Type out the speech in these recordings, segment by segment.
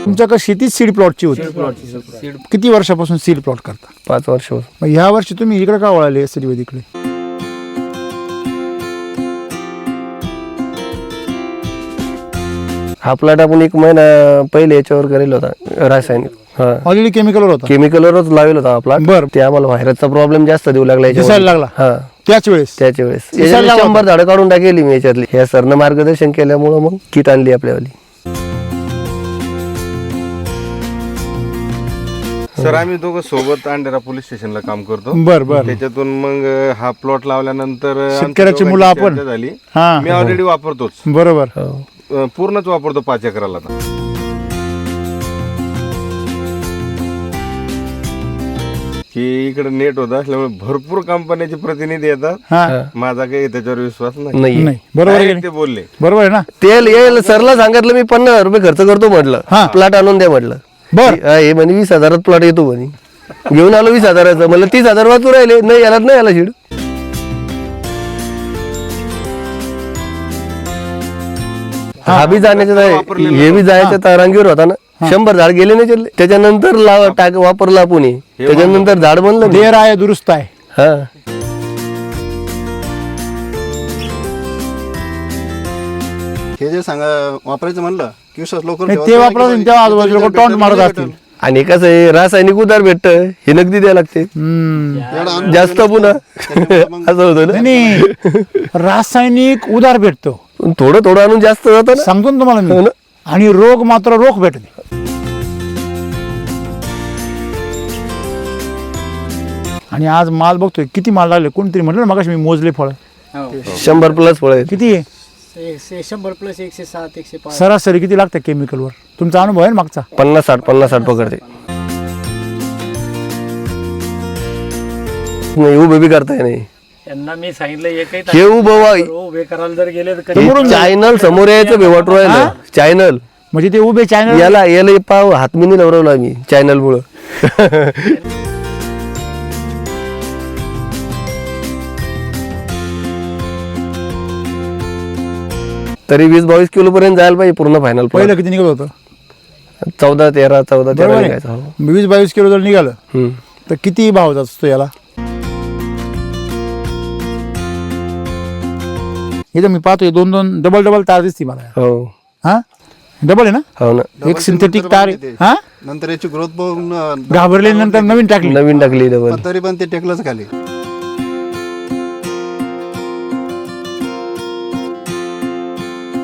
तुमच्याकडे शेतीच सीड प्लॉटची होती. किती वर्षापासून सीड प्लॉट करता? 5 वर्ष. मग ह्या वर्षी तुम्ही इकडे का वळाले आयुर्वेदिककडे? हा प्लॉट आपण 1 महिना पहिले याच्यावर करेल होता रासायनिक. हा ऑलरेडी केमिकलवर होता. केमिकलवरच लावेल होता हा प्लॉट. बरं. ते आम्हाला व्हायरसचा प्रॉब्लेम जास्त देऊ लागला दिसायला लागला हा त्याच वेळेस. त्याच्या वेळेस दिसायला लागला 100 झाडं काढून टाकेली मी याच्यातली. ह्या सरनं मार्गदर्शन केल्यामुळं मग किट आणली आपल्यावाली. सर आम्ही दोघं सोबत अंधेरा पोलीस स्टेशनला काम करतो. बर बर. त्याच्यातून मग हा प्लॉट लावल्यानंतर आमच्या शेतकऱ्याची मुलं दोघांची आपण. चर्चा झाली. हा मी ऑलरेडी वापरतोच, बरोबर. पूर्णच वापरतो 5 एकराला. आता की इकडे नेट होता असल्यामुळे भरपूर कंपन्याचे प्रतिनिधी येतात. हा माझा काही त्याच्यावर विश्वास नाही. नाही बरोबर आहे की Direct नाही? ते बोलले बरोबर आहे ना. तेल येईल सरला सांगितलं मी 50,000 रुपये खर्च करतो म्हटलं. हा. प्लॉट आणून द्या म्हटलं. बर. हे म्हणे 20,000 प्लॉट येतो म्हणे. घेऊन आलो 20,000चं. म्हणलं 30,000 वाचू राहिले. नाही याला नाही आला शिड. हा बी जाण्याच्या हे बी जायच्या तारांगीवर होता ना. 100 झाड गेले नाही त्यातले. त्याच्यानंतर वापरला आपण हे. त्याच्यानंतर झाड बनलं नाही. देर आहे दुरुस्त आहे. हा हे जे सांगा वापरायचं म्हणलं की विश्वास लवकर नाही, ठेवायचा ते नाही वापरत की नाही, तेव्हा आजूबाजूला लोकं टॉन्ट मारत भेटेल. असतील. आणि कसं आहे रासायनिक उधार भेटतं हे नगदी द्यायला लागते. एवढा अनुभव जास्त पुन्हा असं होतं ना. नाही रासायनिक उधार भेटतो, पण थोडं थोडं आणून जास्त जातं ना. सांगतो ना तुम्हाला हो मी. ना. आणि रोग मात्र रोख भेटते. आणि आज माल बघतोय किती माल लागले. कोणतरी म्हटलं ना मगाशी मी मोजले फळ 100+ फळ आहेत. किती आहे 100 प्लस 107 105. सरासरी किती लागतं केमिकलवर? तुमचा अनुभव आहे ना मागचा. 50-60 पकडते. नाही उभे बी करताय नाही. त्यांना मी सांगितलं एकही हे उभं उभे करायला जर गेले तर चॅनल समोर यायचं भेवाट राहिलं. चॅनल म्हणजे ते उभे चॅनल याला पाव हातमिनी लवरवला मी चॅनल मुळे. तरी 20-22 किलो पर्यंत जायला पाहिजे पूर्ण फायनल. पहिलं किती निघत होतं? 14-13 निघायचं. 20-22 किलो जर निघालं तर किती भाव असतो याला? इथं मी पाहतोय 2-2 डबल तार दिसते मला. हो हा डबल आहे ना. हो ना. एक सिंथेटिक तार आहे. हा नंतर याची ग्रोथ बघून घाबरले नंतर नवीन टाकली. नवीन टाकली डबल. पण तरी पण ते टेकलंच खाली.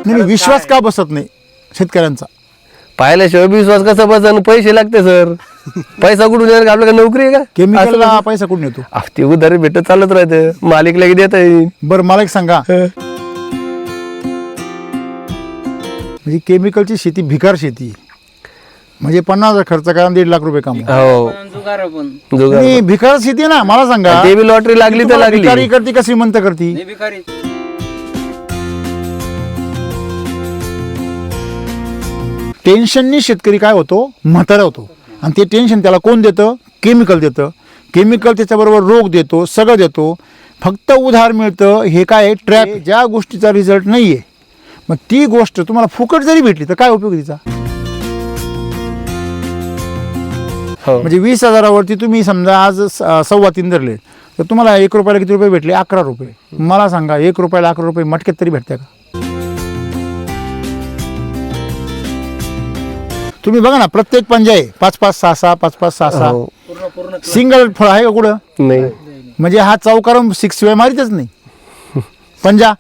नाही विश्वास का बसत नाही शेतकऱ्यांचा? पाहिल्याशिवाय विश्वास कसा बसन? पैसे लागते सर. पैसा कुठून येणार? आपल्याकडे नोकरी आहे का? केमिकलला पैसा कुठून येतो? ते उधारी भेटत चालत राहतं. मालिक लगेच देता येईल. बरं मला एक सांगा, म्हणजे केमिकलची शेती भिकार शेती आहे. म्हणजे 50,000 खर्च करा 1.5 लाख रुपये कमवा. हो जुगार पण जुगार. आणि भिकार शेती ना. मला सांगा ते बी लॉटरी लागली तर लागली. भिकारी करते का श्रीमंत करती? भिकारी. टेन्शननी शेतकरी काय होतो? म्हातारा होतो. आणि ते टेन्शन त्याला कोण देतं? केमिकल देतं. केमिकल त्याच्याबरोबर रोग देतो, सगळं देतो. फक्त उधार मिळतं. हे काय ट्रॅप. ज्या गोष्टीचा रिझल्ट नाहीये मग ती गोष्ट तुम्हाला फुकट जरी भेटली तर काय उपयोग तिचा? हो. म्हणजे 20,000वरती तुम्ही समजा आज 3.25 धरले तर तुम्हाला 1 रुपयाला किती रुपये भेटले? 11 रुपये. मला सांगा 1 रुपयाला 11 रुपये मटक्यात तरी भेटते का? तुम्ही बघा ना प्रत्येक पंजा आहे 5-5, 6-6, 5-5, 6-6. हो. सिंगल फळ आहे का कुठं? नाही. म्हणजे हा चौकारून 6 शिवाय मारितच नाही पंजा.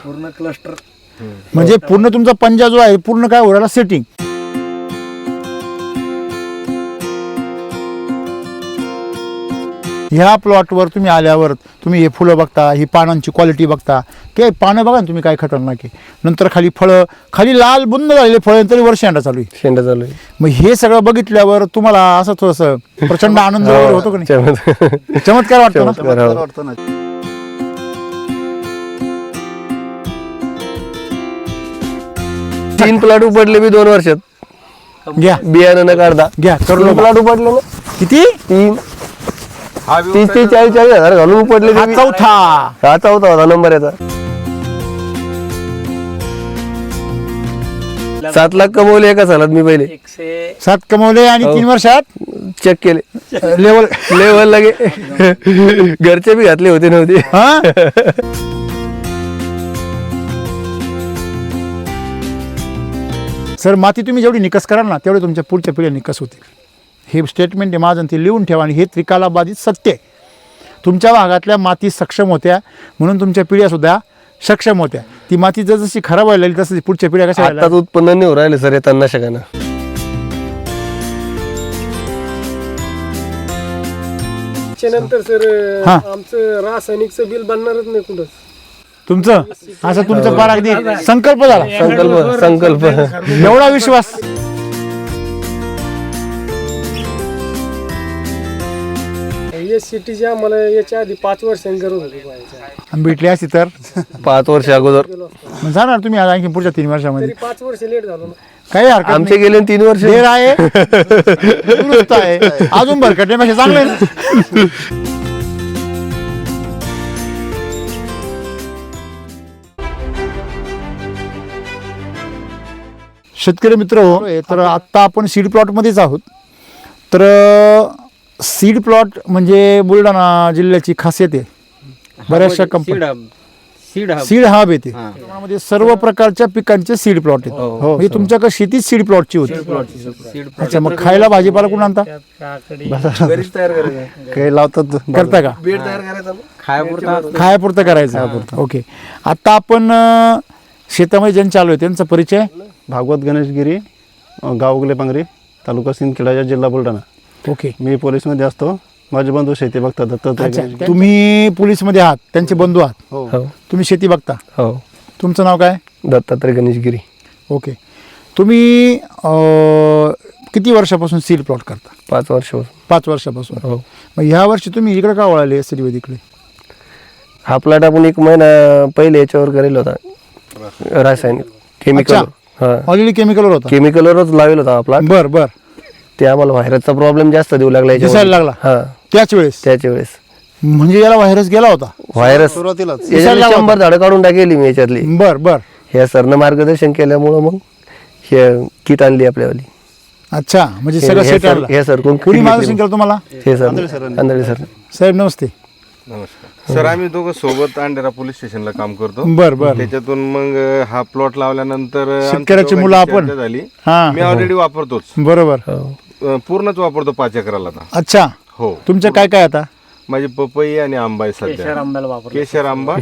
पूर्ण क्लस्टर. म्हणजे पूर्ण तुमचा पंजा जो आहे पूर्ण काय होईल सेटिंग. ह्या प्लॉटवर तुम्ही आल्यावर तुम्ही हे फुलं बघता, ही पानांची क्वालिटी बघता. की पानं बघा ना तुम्ही काय खतरनाक आहे. नंतर खाली फळं, खाली लाल बुंद झालेले फळं तरी वर शेंडा चालू आहे. शेंडा चालू आहे. मग हे सगळं बघितल्यावर तुम्हाला असं थोडंसं प्रचंड आनंद वगैरे होतो का नाही? चमत्कार वाटतो ना. चमत्कार वाटतो ना. 3 प्लॉट उपडले मी 2 वर्षात. घ्या बियाणं न काढता घ्या करू नका. प्लॉट उपडले ना. किती? 30-40 हजार घालून उपडले. हा चौथा. हा चौथा होता नंबर याचा. जिल्ह्यात 7 लाख कमवले एका सालात मी पहिले 100 7 कमवले आणि 3 वर्षात चेक केले लेवल लेवल लगे घरचे बी घातले होते नव्हते. हा सर, माती तुम्ही जेवढी निकस कराल ना तेवढे तुमच्या पुढच्या पिढ्या निकस होतील. हे स्टेटमेंट आहे माझं, ते लिहून ठेवा आणि हे त्रिकालाबाधित सत्य आहे. तुमच्या भागातल्या माती सक्षम होत्या म्हणून तुमच्या पिढ्यासुद्धा सक्षम होत्या. ती माती जशी खराब व्हायला लागली तसं पुढच्या पिढ्या कशा व्हायला आताच उत्पन्न नाही हो राहिले सर या तणनाशकानं. त्याच्यानंतर सर हा. आमचं रासायनिकचं बिल बनणारच नाही कुठंच. तुमचं असं तुमचं फार अगदी संकल्प झाला. संकल्प एवढा विश्वास SCT आम्हाला याच्या आधी 5 वर्षांनी गरज होती पाहायचं. भेटली असती तर 5 वर्ष अगोदर मग जाणार तुम्ही आज आणखी पुढच्या 3 वर्षामध्ये. तरी 5 वर्ष लेट झालो ना. काही हरकत आमचे गेले 3 वर्ष. देर आहे दुरुस्त आहे अजून भरकटण्यापेक्षा चांगलं आहे ना. शेतकरी मित्र हो, तर आत्ता आपण सीड प्लॉटमध्येच आहोत. तर सीड प्लॉट म्हणजे बुलढाणा जिल्ह्याची खासियत आहे. बऱ्याचशा कंपन्या सीड हब येते त्यामध्ये सर्व प्रकारच्या पिकांचे सीड प्लॉट आहेत. म्हणजे तुमच्याकडे शेती सीड प्लॉटची होती. अच्छा, मग खायला भाजीपाला कुठून आणता? काही लावतात करता का? खायापुरतं करायचं. ओके, आता आपण शेतामध्ये ज्यांनी चालू आहे त्यांचा परिचय. भागवत गणेशगिरी, गाव उगले पांगरी, तालुका सिंदखेडा, जिल्हा बुलढाणा. ओके, मी पोलीसमध्ये असतो. माझे बंधू शेती बघतात. अच्छा, तुम्ही पोलीसमध्ये आहात, त्यांचे बंधू आहात, हो. तुम्ही शेती बघता. हो, तुमचं नाव काय? दत्तात्रय गणेशगिरी. ओके, तुम्ही किती वर्षापासून सीड प्लॉट करता? 5 वर्ष. 5 वर्षापासून. हो. मग ह्या वर्षी तुम्ही इकडे का वळाले आयुर्वेदिकडे? हा प्लॉट आपण 1 महिना पहिले याच्यावर करेल होता, रासायनिक केमिकल. हा, ऑलरेडी केमिकलवर होता. केमिकलवरच लावेल होता हा प्लॉट. बर बर. ते आम्हाला व्हायरसचा प्रॉब्लेम जास्त देऊ लागला याच्यामध्ये. दिसायला लागला हा, त्याच वेळेस? त्याच्या वेळेस म्हणजे याला व्हायरस गेला होता. व्हायरस सुरुवातीलाच याच्यातली 100 झाडं काढून टाकेली मी याच्यातली. बर बर. ह्या सरनं मार्गदर्शन केल्यामुळं मग हे किट आणली आपल्यावाली. अच्छा, म्हणजे सगळं सेट आलं. हे सर कुणी मार्गदर्शन केलं तुम्हाला? हे सर अंधळे सर. साहेब नमस्ते. नमस्कार सर. आम्ही दोघं सोबत अंधेरा पोलीस स्टेशनला काम करतो. बर बर. त्याच्यातून मग हा प्लॉट लावल्यानंतर आमच्या शेतकऱ्याची मुलं दोघांची आपण. चर्चा झाली. हा, मी ऑलरेडी वापरतोच, बरोबर. पूर्णच वापरतो 5 एकराला आता. अच्छा, हो. तुमचं काय काय आता? माझी पपई आणि आंबा आहे सध्या. आंब्याला वापर केशर आंबा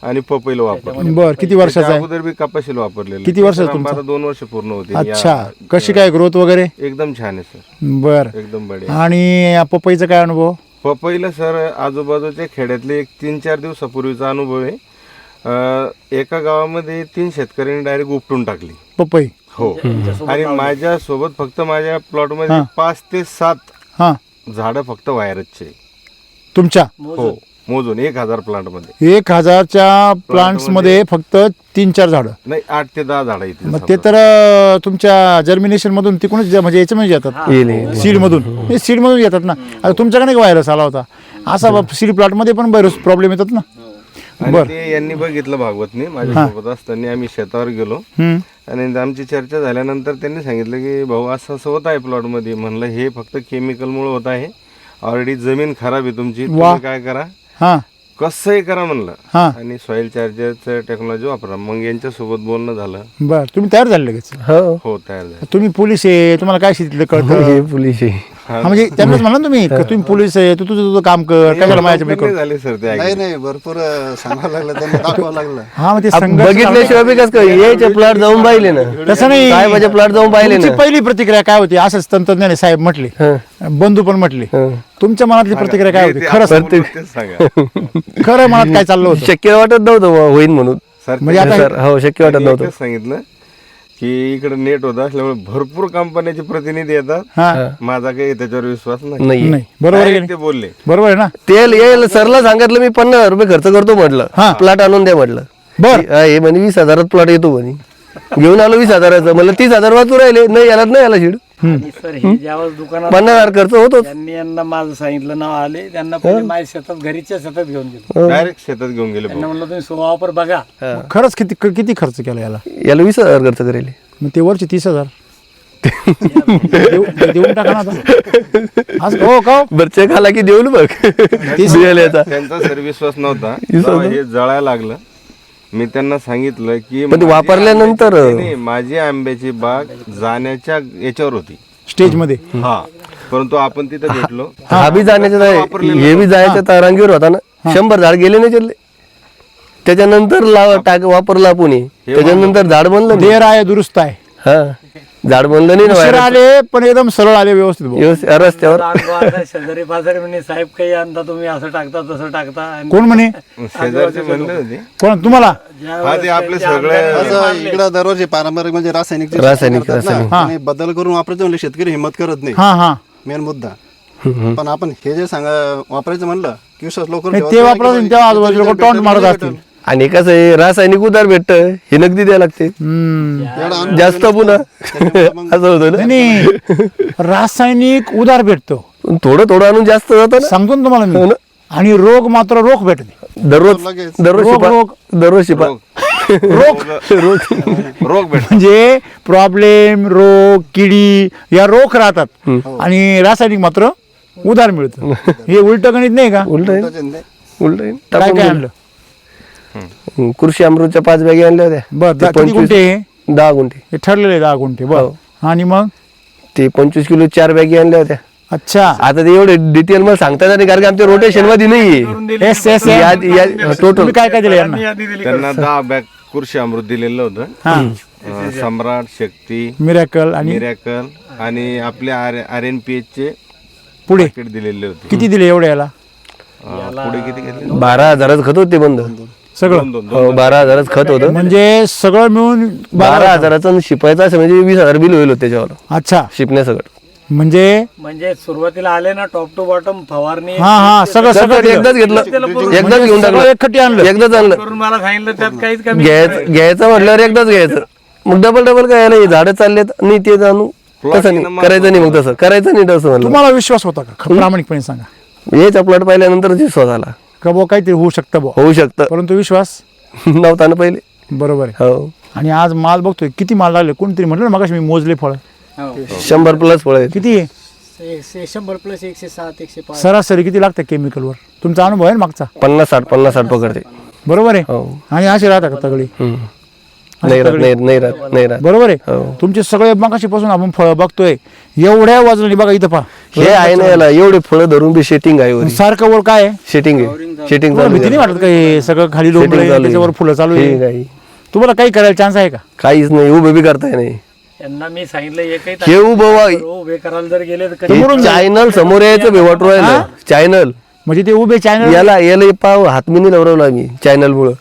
आणि पपईला वापर. बर, किती वर्षाचा आहे? अगोदर बी कपाशीला वापरलेलं. किती वर्ष केशर तुमचं? आंबा आता 2 वर्ष पूर्ण होते. अच्छा, कशी काय ग्रोथ वगैरे? एकदम छान आहे सर, बर. एकदम बढिया. आणि पपईचा काय अनुभव? पपईला सर आजूबाजूच्या खेड्यातले 1-3-4 दिवसापूर्वीचा अनुभव आहे. एका गावामध्ये 3 शेतकऱ्यांनी डायरेक्ट उपटून टाकली पपई. हो. आणि माझ्या सोबत फक्त माझ्या प्लॉट मध्ये 5 ते 7 हा, झाडं फक्त व्हायरसचे. तुमच्या हो, मोजून 1000 प्लांट मध्ये. 1000च्या प्लांट्स मध्ये फक्त 3-4 झाडं? नाही, 8 ते 10 झाडं येतील. मग ते तर तुमच्या जर्मिनेशन मधून तिकडूनच म्हणजे याच्यामध्ये येतात, सीड मधून. सीड मधून येतात ना. आता तुमच्याकडे नाही व्हायरस आला होता असा सीड प्लॉट मध्ये पण बरेच प्रॉब्लेम येतात ना. आणि ते यांनी बघितलं भागवतनी माझ्यासोबत असताना. आम्ही शेतावर गेलो आणि आमची चर्चा झाल्यानंतर त्यांनी सांगितलं की भाऊ असं असं होत आहे प्लॉट मध्ये. म्हणलं हे फक्त केमिकलमुळे होत आहे. ऑलरेडी जमीन खराब आहे तुमची, तुम्ही काय करा, हा, कसंही करा म्हणलं. हा, आणि सॉइल चार्जरचं टेक्नॉलॉजी वापरा. मग यांच्यासोबत बोलणं झालं. बर. तुम्ही तयार झाले लगेच? हो, तयार झालं. तुम्ही पोलीस आहे, तुम्हाला काय शेतीतलं कळतं? हे पोलीस आहे. हा, म्हणजे त्यांनाच म्हणा तुम्ही तुम्ही पोलीस आहे, तू तुझं तुझं काम कर, काय झालं माझ्या नाही झाले सर ते. नाही भरपूर सांगावं लागलं, त्यांना दाखवावं लागलं. हा, मग ते संघर्ष बघितल्याशिवाय बी कसं काय यायचे प्लॉट जाऊन पाहिले ना. तसं नाही. साहेबाचे प्लॉट जाऊन पाहिले तुमची ना. पहिली प्रतिक्रिया काय होती? असंच तंत्रज्ञान आहे साहेब म्हटले, बंधू पण म्हटले. तुमच्या मनातली प्रतिक्रिया काय होती? खरं सांग. तेच सांगा. खरं मनात काय चाललं होतं? शक्य वाटत नव्हतं बुवा होईन म्हणून. सर म्हणजे आता सर हो शक्य वाटत त्यांनी नव्हतं. एकच सांगितलं की इकडे नेट होता असल्यामुळे भरपूर कंपन्याचे प्रतिनिधी येतात. हा, माझा काही त्याच्यावर विश्वास नाही. नाही नाही, बरोबर आहे की Direct ते बोलले. नाही? बरोबर आहे ना? तेल येईल सरला सांगितलं मी 50,000 रुपये खर्च करतो म्हटलं, प्लॉट आणून द्या म्हटलं. बर. हे म्हणे 20,000 प्लॉट येतो म्हणे. घेऊन आलो 20,000चं. म्हणलं 30,000 वाचू राहिले. नाही याला शिड. आणि सर हे ज्यावेळेस दुकानात 50,000 खर्च होतोच. त्यांनी यांना माझं सांगितलं नाव आले, त्यांना पहिले माझ्या शेतात घरीच्या शेतात घेऊन गेलो. डायरेक्ट शेतात घेऊन गेले. त्यांना म्हणलं तुम्ही वापर बघा. खरंच किती किती खर्च केला याला? याला 20,000 खर्च करेल. मग ते वरचे 30,000 देऊन टाका ना आता. असं हो का हो? बरं चेक आला की देऊ ना बघ याचा. त्यांचा सर विश्वास नव्हता जेव्हा हे जळायला लागलं मी त्यांना सांगितलं की पण ते माझी वापरल्यानंतर- आंब्याची- नाही, माझी आंब्याची बाग जाण्याच्या याच्यावर होती स्टेजमध्ये हा, परंतु आपण तिथे भेटलो. हा बी जाण्याच्या हे बी जायच्या तारांगीवर होता ना. 100 झाड गेले नाही त्यातले. त्याच्यानंतर वापरला आपण त्याच्यानंतर झाड बनलं नाही. देर आहे दुरुस्त आहे. हा झाड बनलं नाही ना उशीर बाहेर. आले पण एकदम सरळ आले व्यवस्थित भाऊ. व्यवस्थित रस्त्यावर शेजारी पाजारी म्हणे साहेब काही आणता तुम्ही असं टाकता तसं टाकता आणि कोण म्हणे शेजारचे म्हणले होते कोण तुम्हाला हा ते आपले सगळे असं इकडं दरवर्षी पारंपरिक म्हणजे रासायनिक रासायनिक. बदल करून वापरायचं म्हणलं शेतकरी हिंमत करत नाही. हा हा मेन मुद्दा. पण आपण हे जे वापरायचं म्हणलं की विश्वास लोक नाही, ते वापरत तेव्हा आजूबाजूला लोक टॉन्ट मारत असतील. आणि कसं आहे रासायनिक उधार भेटत हे नगदी द्यायला लागते जास्त पुन्हा असं होतं ना. नाही रासायनिक उधार भेटतो थोडं थोडं आणून जास्त जातं ना. सांगतो ना तुम्हाला हो मी. ना. आणि रोग मात्र रोख भेटते. दररोज रोग रोग दररोज शिपा रोग भेट म्हणजे प्रॉब्लेम रोग किडी या रोख राहतात आणि रासायनिक मात्र उधार मिळतं. हे उलट गणित नाही का? उलट आहे उलट आहे. काय टाकून काय देऊ. आणलं कृषी अमृतच्या 5 बॅगी आणल्या होत्या. बर ते किती गुंठे हे? 10 गुंठे. हे ठरलेले 10 गुंठे बर. आणि मग ते 25 किलो 4 बॅगी आणल्या होत्या. अच्छा आता ते एवढे डिटेल मला सांगता येणार नाही कारण की आमच्या रोटेशन मध्ये नाहीये. एस एस टोटल तुम्ही काय काय दिलं यांना? त्यांना 10 बॅग कृषी अमृत दिलेलं होतं. सम्राट, शक्ती, मिरॅकल आणि मिरॅकल आणि आपल्या RNPH चे पुढे पॅकेट दिलेले होते. किती दिले एवढे याला? पुढे किती घेतले? 12,000 खत होते बंद. सगळं दोन हो 12,000 खत होतं. म्हणजे सगळं मिळून 12,000 शिपायचं असं म्हणजे 20,000 बिल होईल होतं त्याच्यावर अच्छा शिपण्या सगळं. म्हणजे सुरुवातीला आले ना टॉप टू बॉटम फवारणी हा हा सगळं सगळं दिलं. एकदाच घेतलं एकदाच घेऊन सगळं टाकलं एकखटी आणलं. एकदाच आणलं. करून मला सांगितलं त्यात काहीच कमी घ्यायचं म्हटल्यावर एकदाच घ्यायचं मग डबल काय नाही झाडं चाललेत नाही ते जाणू तसं नाही करायचं नाही मग तसं करायचं नाही तसं म्हणलं. तुम्हाला विश्वास होता का प्रामाणिकपणे सांगा. याचा प्लॉट पाहिल्यानंतर विश्वास आला का बुवा काहीतरी होऊ शकतं बुवा, होऊ शकतं परंतु विश्वास नव्हता ना पहिले. बरोबर आहे. हो आणि आज माल बघतोय किती माल लागले. कोणतरी म्हटलं ना मगाशी मी मोजले फळ 100+ फळ आहेत. किती आहे 100 प्लस 107 105 सरासरी किती लागतं केमिकलवर? तुमचा अनुभव आहे ना मागचा 50-60 पकडते. बरोबर आहे. हो आणि असे राहता का तगडी? नाही राहत. बरोबर आहे. हो. तुमचे सगळे मगाशीपासून आपण फळ बघतोय एवढ्या वजनाने बघा इथं पहा. हे आहे ना याला एवढे फळं धरून बी शेटिंग आहे वरी. सारखं वर काय आहे? शेटिंग आहे शेटिंग तुम्हाला भीती नाही वाटत का हे सगळं खाली लोंबलंय, चालू आहे. त्याच्यावर फुलं चालू हे आहे? काही तुम्हाला काही करायला चान्स आहे का? काहीच नाही उभे बी करताय नाही. यांना मी सांगितलं एकही हे उभं उभे करायला जर गेले तर हे चॅनल समोर यायचं भेवट राहिलं चॅनल म्हणजे ते उभे चॅनल याला पाव हात मी लावला आम्ही चॅनल मुळे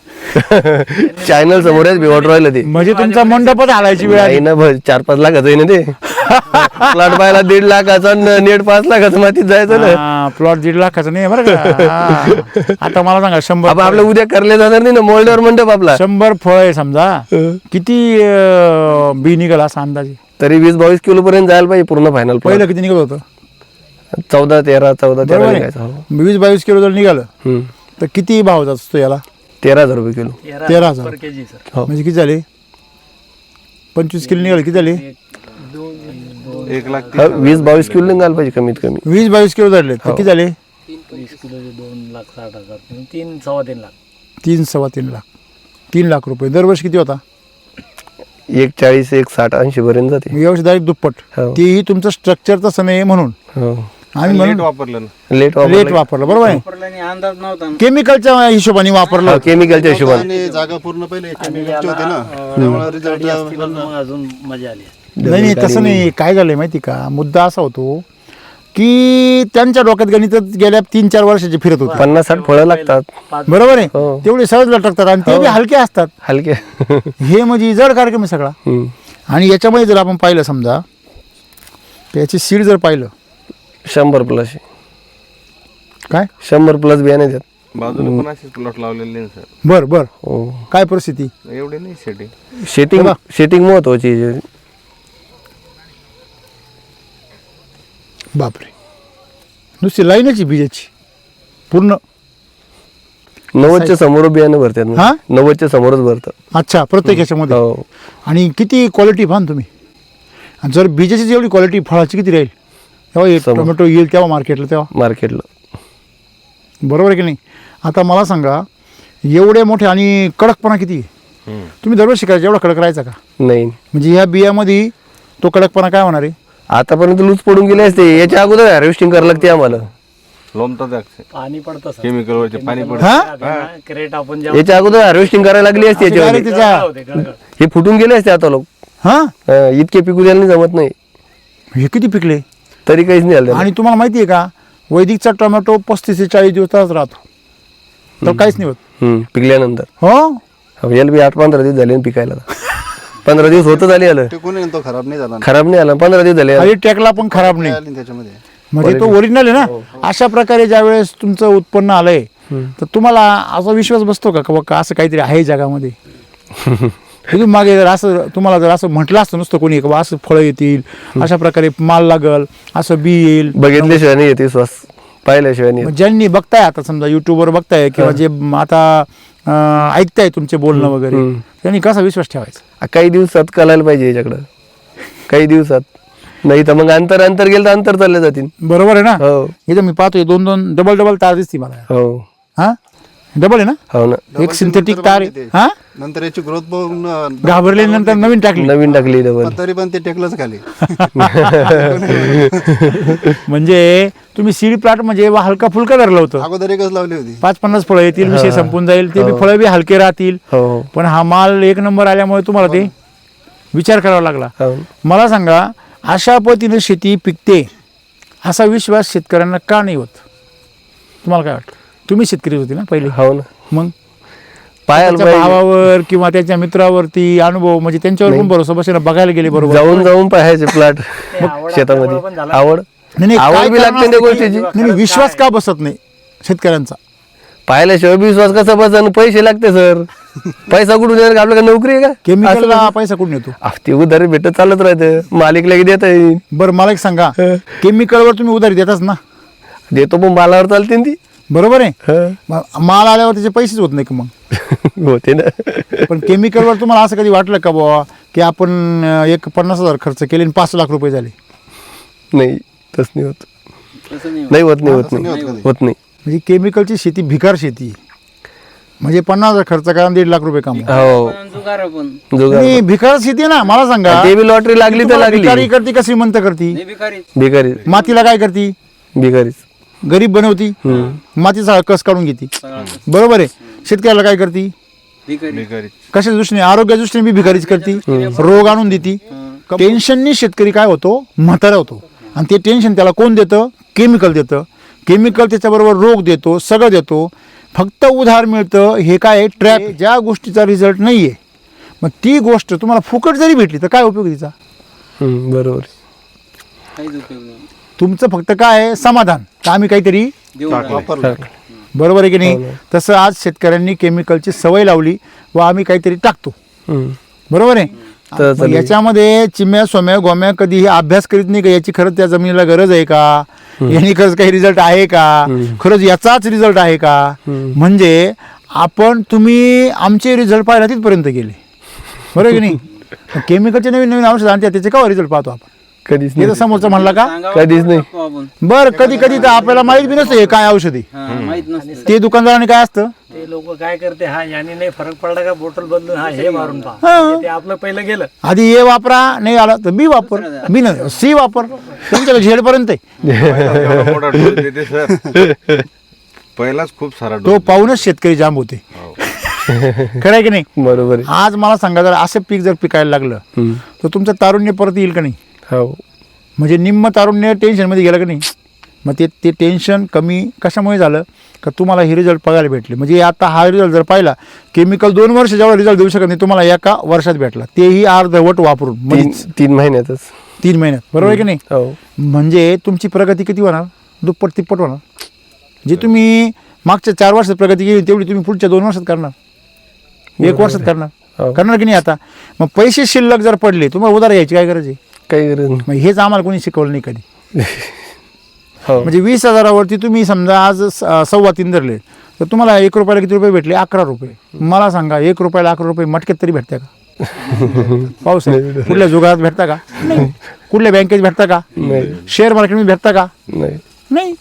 चॅनल समोर यायचं भेवट राहिलं ते म्हणजे तुमचा मंडपच हालायची वेळ आली. नाही ना 4-5 लाखाचं आहे ना ते प्लॉट पाहायला 1.5 लाखाचा नेट 5 लाखाचं मातीत जायचं ना. प्लॉट 1.5 लाखाचा नाही बरं का? हा. आता मला सांगा 100 आपण आपलं उद्या करले जाणार नाही ना मोल्डर मंडप आपला 100 फळ आहे समजा किती बी निघाल असा अंदाजे? तरी 20-22 किलो पर्यंत जायला पाहिजे पूर्ण फायनल. पहिलं किती निघत होतं? 14-13 निघायचं 20-22 किलो जर निघालं तर किती भाव असतो याला? 13,000 रुपये किलो. 13,000 केजी सर हो. म्हणजे किती झाले? 25 किलो निघाले किती झाले? 1,30,000 20-22 किलो निघायला पाहिजे कमीत कमी. 20-22 किलो धरले तर किती झाले? 20 किलोचे 2,60,000 3-3.25 लाख 3-3.25 लाख 3 लाख रुपये दरवर्षी किती होता? 1,40, 1,60-80 पर्यंत जाते. व्यवस्थित डायरेक्ट दुप्पट. हो. तेही तुमचं स्ट्रक्चर तसं नाही म्हणून हो आम्ही लेट म्हणून वापरलं ना. लेट लेट वापरलं. बरोबर आहे. वापरल्याने अंदाज नव्हता केमिकलच्या हिशोबाने वापरलं. केमिकलच्या हिशोबाने आणि जागा पूर्ण पहिले केमिकलची होती ना त्यामुळे रिझल्ट मग अजून मजा आली. नाही तसं नाही. काय झालंय माहिती का? मुद्दा असा होतो की त्यांच्या डोक्यात गणित गेल्या 3-4 वर्षाचे फिरत होते. 50-60 फळं लागतात बरोबर आहे. हो. तेवढे सहज लटकतात आणि ते बी हलके असतात. हलके. हे म्हणजे जड कार्यक्रम आहे सगळा. आणि याच्यामध्ये जर आपण पाहिलं समजा त्याची सीड जर पाहिलं 100+ काय 100+ बियाणे देत. बाजूला पण असेच प्लॉट लावलेले ना सर. बर बर हो काय परिस्थिती? एवढे नाही सेटिंग. शेटिंग महत्वाची आहे. बापरे नुसती लाईनच बीजाची पूर्ण 90च्या समोर बियाणं भरतात हा? 90च्या समोरच भरतात. अच्छा, प्रत्येक ह्याच्यामध्ये. हो आणि किती क्वालिटी पाहा ना तुम्ही. आणि जर बीजाची जेवढी क्वालिटी फळाची किती राहील तेव्हा हे समोर. टोमॅटो येईल तेव्हा मार्केटला तेव्हा. मार्केटला. बरोबर आहे की नाही. आता मला सांगा एवढे मोठे आणि कडकपणा किती आहे. तुम्ही दररोज शिकायचं एवढा कडक राहायचा का. नाही म्हणजे ह्या बियामध्ये तो कडकपणा काय होणार आहे. आतापर्यंत लूज पडून गेले असते. याच्या अगोदर हार्वेस्टिंग करावं लागते आम्हाला. लोमतात पाणी पडतं सर. केमिकलवरचे पाणी पडतं. हा क्रेट आपण जेव्हा याच्या अगोदर हार्वेस्टिंग करायला लागली असते याच्यामध्ये. त्याच्या होते गळगळ. हे फुटून गेले असते आता लोक. हा इतके पिकू द्यायला नाही जमत नाही. हे किती पिकले. तरी काहीच नाही आलं. आणि तुम्हाला माहिती आहे का वैदिकचा टोमॅटो 35 ते 40 दिवसाच राहतो तर काहीच नाही होत. पिकल्यानंतर हो याला बी 8-15 दिवस झाले ना पिकायला. 15 दिवस होतं झाले आलं. टिकून तो खराब नाही झाला खराब नाही आला. 15 दिवस झाले. आणि टॅकला पण खराब नाही आली त्याच्यामध्ये. म्हणजे तो ओरिजिनल आहे ना. अशा प्रकारे ज्यावेळेस तुमचं उत्पन्न आलंय तर तुम्हाला असा विश्वास बसतो का बघा असं काहीतरी आहे जगामध्ये. तुम्ही मागे जर असं तुम्हाला जर असं म्हटलं असतं नुसतं कोणी का असं फळं येतील अशा प्रकारे माल लागल असं बी येईल. बघितल्याशिवाय नाही येते श्वास. पाहिल्याशिवाय नाही मग ज्यांनी बघताय आता समजा युट्यूबवर बघताय किंवा जे आता ऐकताय तुमचे बोलणं वगैरे त्यांनी कसा विश्वास ठेवायचा. येत. काही दिवसात कळायला पाहिजे याच्याकडं. काही दिवसात. नाही तर मग अंतर गेलं तर अंतर चालले जातील. बरोबर आहे ना. हो इथं मी पाहतोय 2-2 डबल तार दिसते मला. हो हा डबल आहे ना. हो ना. एक सिंथेटिक तार आहे. हा नंतर याची ग्रोथ बघून घाबरल्यानंतर नवीन टाकली. नवीन टाकली डबल. तरी पण ते टेकलंच खाली. म्हणजे तुम्ही सीड प्लॉट म्हणजे हलका फुलका धरलं होतं. अगोदर एकच लावली होती. 5-50 फळं येतील विषय संपून जाईल. ते बी फळं बी हलके राहतील. हो पण हा माल 1 नंबर आल्यामुळे तुम्हाला ते विचार करावा लागला. हो मला सांगा अशा पद्धतीने शेती पिकते असा विश्वास शेतकऱ्यांना का नाही होत. तुम्हाला काय वाटतं. तुम्ही शेतकरी होते ना पहिले. हो ना. मग पाहायला त्याच्या पाहिजे. भावावर किंवा त्याच्या मित्रावरती अनुभव म्हणजे त्यांच्यावर पण भरोसा बसेल बघायला गेले बरोबर. जाऊन पाहायचे प्लॉट आवड शेतामध्ये. पण झाला. आवड नाही, नाही, आवड काय बी कारण लागते त्या असतं की- गोष्टीची. नाही, नाही, विश्वास का बसत नाही शेतकऱ्यांचा. पाहिल्याशिवाय बी विश्वास कसा बसन. पैसे लागते सर. पैसा कुठून येणार. आपल्याला नोकरी आहे का. केमिकलला पैसा कुठून येतो. ते उधारी भेटत चालत राहतं. मालिक लगे देत येईल. बरं मला एक सांगा केमिकलवर तुम्ही उधारी देताच ना. देतो पण मालावर चालते ना ती. बरोबर आहे. हं. मग माल आल्यावर त्याचे पैसेच होत नाही का मग. होते ना. पण केमिकलवर तुम्हाला असं कधी वाटलं का बुवा की आपण एक 50,000 खर्च केले आणि 5 लाख रुपये झाले. नाही तस नाही होत. तसं नाही नाही होत. नाही होत नाही होत नाही. म्हणजे केमिकलची शेती भिकार शेती आहे. म्हणजे 50,000 खर्च करा आणि 1.5 लाख रुपये कमवा. हो जुगार पण जुगार. आणि भिकार शेती आहे ना. मला सांगा ते बी लॉटरी लागली तर लागली. भिकारी करती का श्रीमंत करती. बेकारी भिकारी. मातीला काय करती भिकारीच. गरीब बनवती मातीचा कस काढून घेते. बरोबर आहे. शेतकऱ्याला काय करती बेकारी. कशाच्या दृष्टीने आरोग्याच्या दृष्टीने बी भिकारीच करती. रोग आणून देती. टेन्शननी शेतकरी काय होतो म्हातारा होतो. आणि ते टेन्शन त्याला कोण देतं केमिकल देतं. केमिकल त्याच्याबरोबर रोग देतो सगळं देतो. फक्त उधार मिळतं हे काय ट्रॅप. ज्या गोष्टीचा रिझल्ट नाही आहे मग ती गोष्ट तुम्हाला फुकट जरी भेटली तर काय उपयोग तिचा. बरोबर. काहीच उपयोग नाही. तुमचं फक्त काय आहे समाधान तर आम्ही काहीतरी वापरलं. बरोबर आहे की नाही. तसं आज शेतकऱ्यांनी केमिकलची सवय लावली व आम्ही काहीतरी टाकतो. बरोबर आहे. मग याच्यामध्ये चिम्या सोम्या गोम्या कधीही अभ्यास करीत नाही का याची खरंच त्या जमिनीला गरज आहे का. यांनी खरंच काही रिझल्ट आहे का. खरंच याचाच रिझल्ट आहे का. म्हणजे तुम्ही आमचे रिझल्ट पाहायला तिथपर्यंत गेले. बरोबर की नाही. केमिकलचे नवीन औषध आणतात त्याचे का रिझल्ट पाहतो आपण. कधीच हे तर समोरचं म्हणला का कधीच नाही. बरं कधी कधी तर आपल्याला माहित बी नसतं हे काय औषधी. माहित नसते. ते दुकानदाराने काय असतं ते लोक काय करते हा याने नाही फरक पडला का बोटल बदलून हा हे मारून हा. पहा. ते आपलं पहिलं गेलं. आधी ए वापरा नाही आला तर बी वापर बी न सी वापर त्यांच्याकडे झेडपर्यंत आहे. एवढा मोठा डोस देते सर. पहिलाच खूप सारा तो पाहूनच शेतकरी जाम होते. खरं आहे की नाही. बरोबर आहे. आज मला सांगा जर असं पीक जर पिकायला लागलं तर तुमचं तारुण्य परत येईल का नाही. हो म्हणजे निम्म तारुण्य टेन्शनमध्ये गेलं का नाही. मग ते टेन्शन कमी कशामुळे झालं का तुम्हाला हे रिझल्ट बघायला भेटले. म्हणजे आता हा रिझल्ट जर पाहिला केमिकल 2 वर्ष जेव्हा रिझल्ट देऊ शकत नाही तुम्हाला एका वर्षात भेटला तेही अर्धवट वापरून 3 महिन्यातच. 3 महिन्यात. बरोबर आहे की नाही. हो म्हणजे तुमची प्रगती किती होणार दुप्पट तिप्पट होणार. जे तुम्ही मागच्या 4 वर्षात प्रगती केली तेवढी तुम्ही पुढच्या 2 वर्षात करणार 1 वर्षात करणार करणार की नाही. आता मग पैसे शिल्लक जर पडले तुम्हाला उधार घ्यायची काय गरज आहे. काही गरज नाही. मग हेच आम्हाला कोणी शिकवलं नाही कधी. हो. म्हणजे 20,000वरती तुम्ही समजा आज 3.25 धरले तर तुम्हाला 1 रुपयाला किती रुपये भेटले? 11 रुपये. मला सांगा 1 रुपयाला 11 रुपये मटक्यात तरी भेटते का? पाऊस आहे कुठल्या जुगारात भेटता का? नाही. कुठल्या बँकेत भेटता का? नाही. शेअर मार्केटमध्ये भेटता का? नाही. नाही.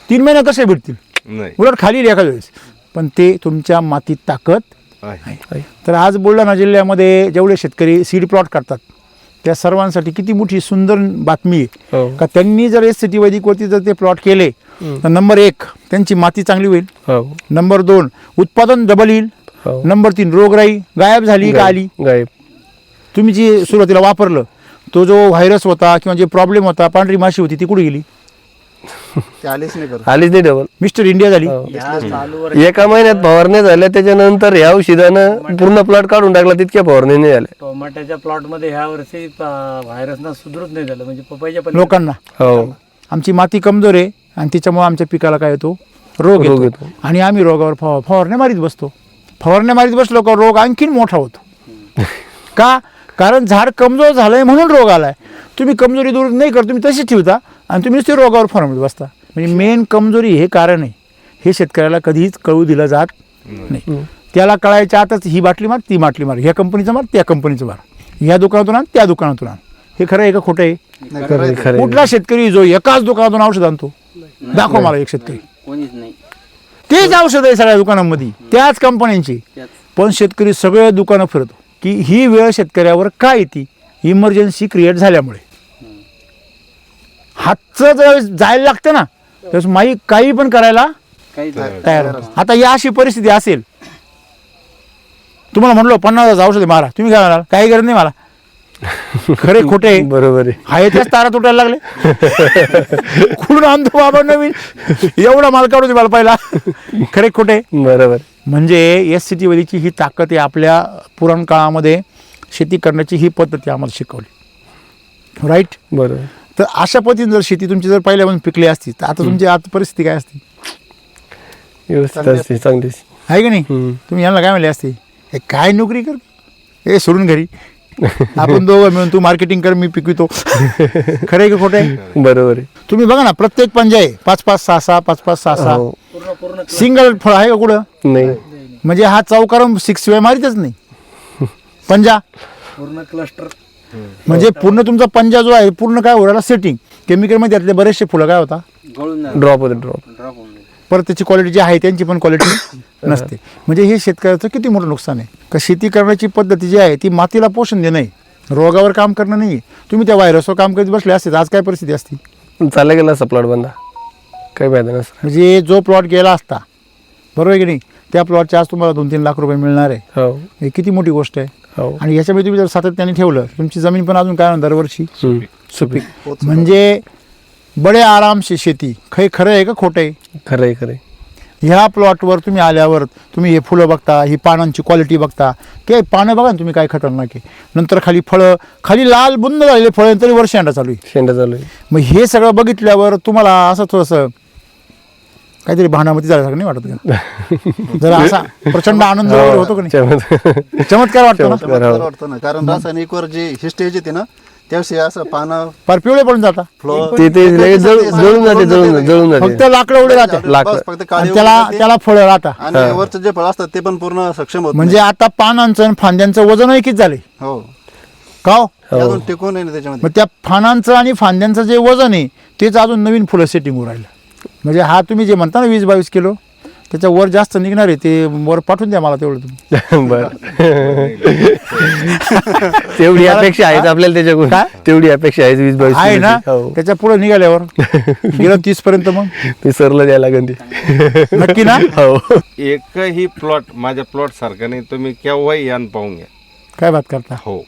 3 महिने कसे भेटतील? नाही उलट खाली एखाद्या वेळेस. पण ते तुमच्या मातीत ताकद आहे. आहे. तर आज बुलढाणा जिल्ह्यामध्ये जेवढे शेतकरी सीड प्लॉट करतात त्या सर्वांसाठी किती मोठी सुंदर बातमी आहे हो. का त्यांनी जर SCT वैदिकवरती जर ते प्लॉट केले तर नंबर 1 त्यांची माती चांगली होईल, हो. नंबर 2 उत्पादन डबल येईल, हो. नंबर 3 रोगराई गायब झाली का आली? गायब. तुम्ही जी सुरुवातीला वापरलं तो जो व्हायरस होता किंवा जे प्रॉब्लेम होता, पांढरी माशी होती, ती कुठे गेली? ते आलेच नाही करत. आलीच नाही डबल. मिस्टर इंडिया झाली. या चालूवर एका महिन्यात फवारण्या झाल्या त्याच्यानंतर ह्या औषधानं पूर्ण प्लॉट काढून टाकला, तितक्या फवारणी नाही झाल्या. टोमॅटोच्या प्लॉट मध्ये ह्या वर्षी व्हायरसनं सुधरत नाही झालं, म्हणजे पपईच्या पण लोकांना हो. आमची माती कमजोर आहे आणि त्याच्यामुळे आमच्या पिकाला काय येतो? रोग रोग येतो. येतो. आणि आम्ही रोगावर फवारण्या मारीत बसतो. फवारण्या मारीत बसलो का रोग आणखीन मोठा होतो. का? कारण झाड कमजोर झालंय म्हणून रोग आलाय. तुम्ही कमजोरी दूर नाही करत, तुम्ही तशीच ठेवता आणि तुम्ही नुसते रोगावर फवारण्यात बसता. म्हणजे मेन कमजोरी हे कारण आहे. हे शेतकऱ्याला कधीच कळू दिलं जात नाही. त्याला कळायच्या आताच ही बाटली मार, ती बाटली मार, ह्या कंपनीचं मार, त्या कंपनीचं मार, ह्या दुकानातून आण, त्या दुकानातून आण. हे खरं आहे का खोटं आहे? खरं खरं. कुठला शेतकरी जो एकाच दुकानातून औषध आणतो? दाखव मला एक शेतकरी. कोणीच नाही. तेच औषध आहे सगळ्या दुकानांमध्ये, त्याच कंपन्यांची. पण शेतकरी सगळे दुकानं फिरतो की ही वेळ शेतकऱ्यावर काय येते? इमर्जन्सी क्रिएट झाल्यामुळे. हातचं जर जायला लागतं ना तर माई काही पण करायला तयार होतं. आता या अशी परिस्थिती असेल, तुम्हाला म्हणलो 50,000 औषध मारा, तुम्ही काय म्हणाल? काही गरज नाही मला. खरे खोटे बरोबर आहे. आहे त्याच तारा तुटायला लागले. कुठून आणतो बाबा नवीन? एवढा माल काढू दे मला पहिला. खरे खोटे. बरोबर. म्हणजे SCT वैदिकची ही ताकद आहे. आपल्या पुराण काळामध्ये शेती करण्याची ही पद्धती आम्हाला शिकवली. राईट. बरोबर. तर अशा पद्धतीने जर शेती तुमची जर पहिल्यापासून पिकली असती तर आता तुमची आता परिस्थिती काय असती? व्यवस्थित असते, चांगली असते. आहे की नाही? हम्म. तुम्ही यांना काय म्हणले असते? हे काय नोकरी कर, हे सोडून घरी आपण दोघं मिळून तू मार्केटिंग कर, मी पिकवितो. खरं आहे की खोटं आहे? बरोबर आहे. तुम्ही बघा ना, प्रत्येक पंजा आहे 5-5, 6-6, 5-5, 6-6. हो. पूर्ण सिंगल फळ आहे का कुठं? नाही. म्हणजे हा चौकारून 6 शिवाय मारितच नाही पंजा. पूर्ण क्लस्टर म्हणजे पूर्ण तुमचा पंजा जो आहे पूर्ण काय उराला सेटिंग. केमिकलमध्ये त्यातले बरेचसे फुलं काय होता? गळून ड्रॉप होते, ड्रॉप. ड्रॉप होऊन जाईल. परत त्याची क्वालिटी जी आहे त्यांची पण क्वालिटी नसते. म्हणजे हे शेतकऱ्याचं किती मोठं नुकसान आहे. का शेती करण्याची पद्धती जी आहे ती मातीला पोषण देणं आहे, रोगावर काम करणं नाही. तुम्ही त्या व्हायरसवर काम करीत बसले असते आज काय परिस्थिती असती? चालला गेला असा प्लॉट बंदा, काही फायदा नसता. म्हणजे जो प्लॉट गेला असता, बरोबर आहे की नाही, त्या प्लॉटचे आज तुम्हाला 2-3 लाख रुपये मिळणार आहे. हो. हे किती मोठी गोष्ट आहे. हो. आणि याच्यामध्ये तुम्ही जर सातत्याने ठेवलं तुमची जमीन पण अजून काय होणार दरवर्षी? सुपीक. म्हणजे बडे आरामशी शेती. खरं आहे का खोटं आहे? खरं आहे, खरं आहे. ह्या प्लॉटवर तुम्ही आल्यावर तुम्ही हे फुलं बघता, ही पानांची क्वालिटी बघता, ते पानं बघा ना तुम्ही काय खतरनाक आहे. नंतर खाली फळं, खाली लाल बुंद झालेले फळं, तरी वर शेंडा चालू आहे. शेंडा चालू आहे. मग हे सगळं बघितल्यावर तुम्हाला असं थोडंसं काहीतरी भानामती झाल्यासारखं नाही वाटत का? जरा असा प्रचंड आनंद वगैरे होतो का नाही? चमत्कार वाटतो ना? चमत्कार वाटतं ना, कारण रासायनिकवर जी ही स्टेज येते ना त्याविषयी असं पानं फार पिवळे पडून जाता. ते लगेच जळून जाते. फक्त लाकडं उडे राहते लाकडं. फक्त काळी आणि त्याला फळं राहतात. आणि वरचं जे फळ असतात ते पण पूर्ण सक्षम होत म्हणजे आता पानांचं आणि फांद्यांचं वजनही किती झाले हो. का हो? ते अजून टिकून आहे ना त्याच्यामध्ये. मग त्या फानांचं आणि फांद्यांचं जे वजन आहे तेच अजून नवीन फुलं सेटिंग होऊ राहिलं. म्हणजे हा तुम्ही जे म्हणता ना 20-22 किलो त्याच्या वर जास्त निघणार आहे, ते वर पाठवून द्या मला तेवढं तुम्ही. बर. तेवढी अपेक्षा आहे आपल्याला त्याच्याकडून. तेवढी अपेक्षा आहे 20-22 आहे ना? हो. त्याच्या पुढे निघाल्यावर गेलं 30 पर्यंत मग ते सरला द्यायला लागेल ते. नक्की ना? हो. एकही प्लॉट माझ्या प्लॉट सारखा नाही, तुम्ही केव्हाही यान पाहून घ्या. काय बात करता? हो.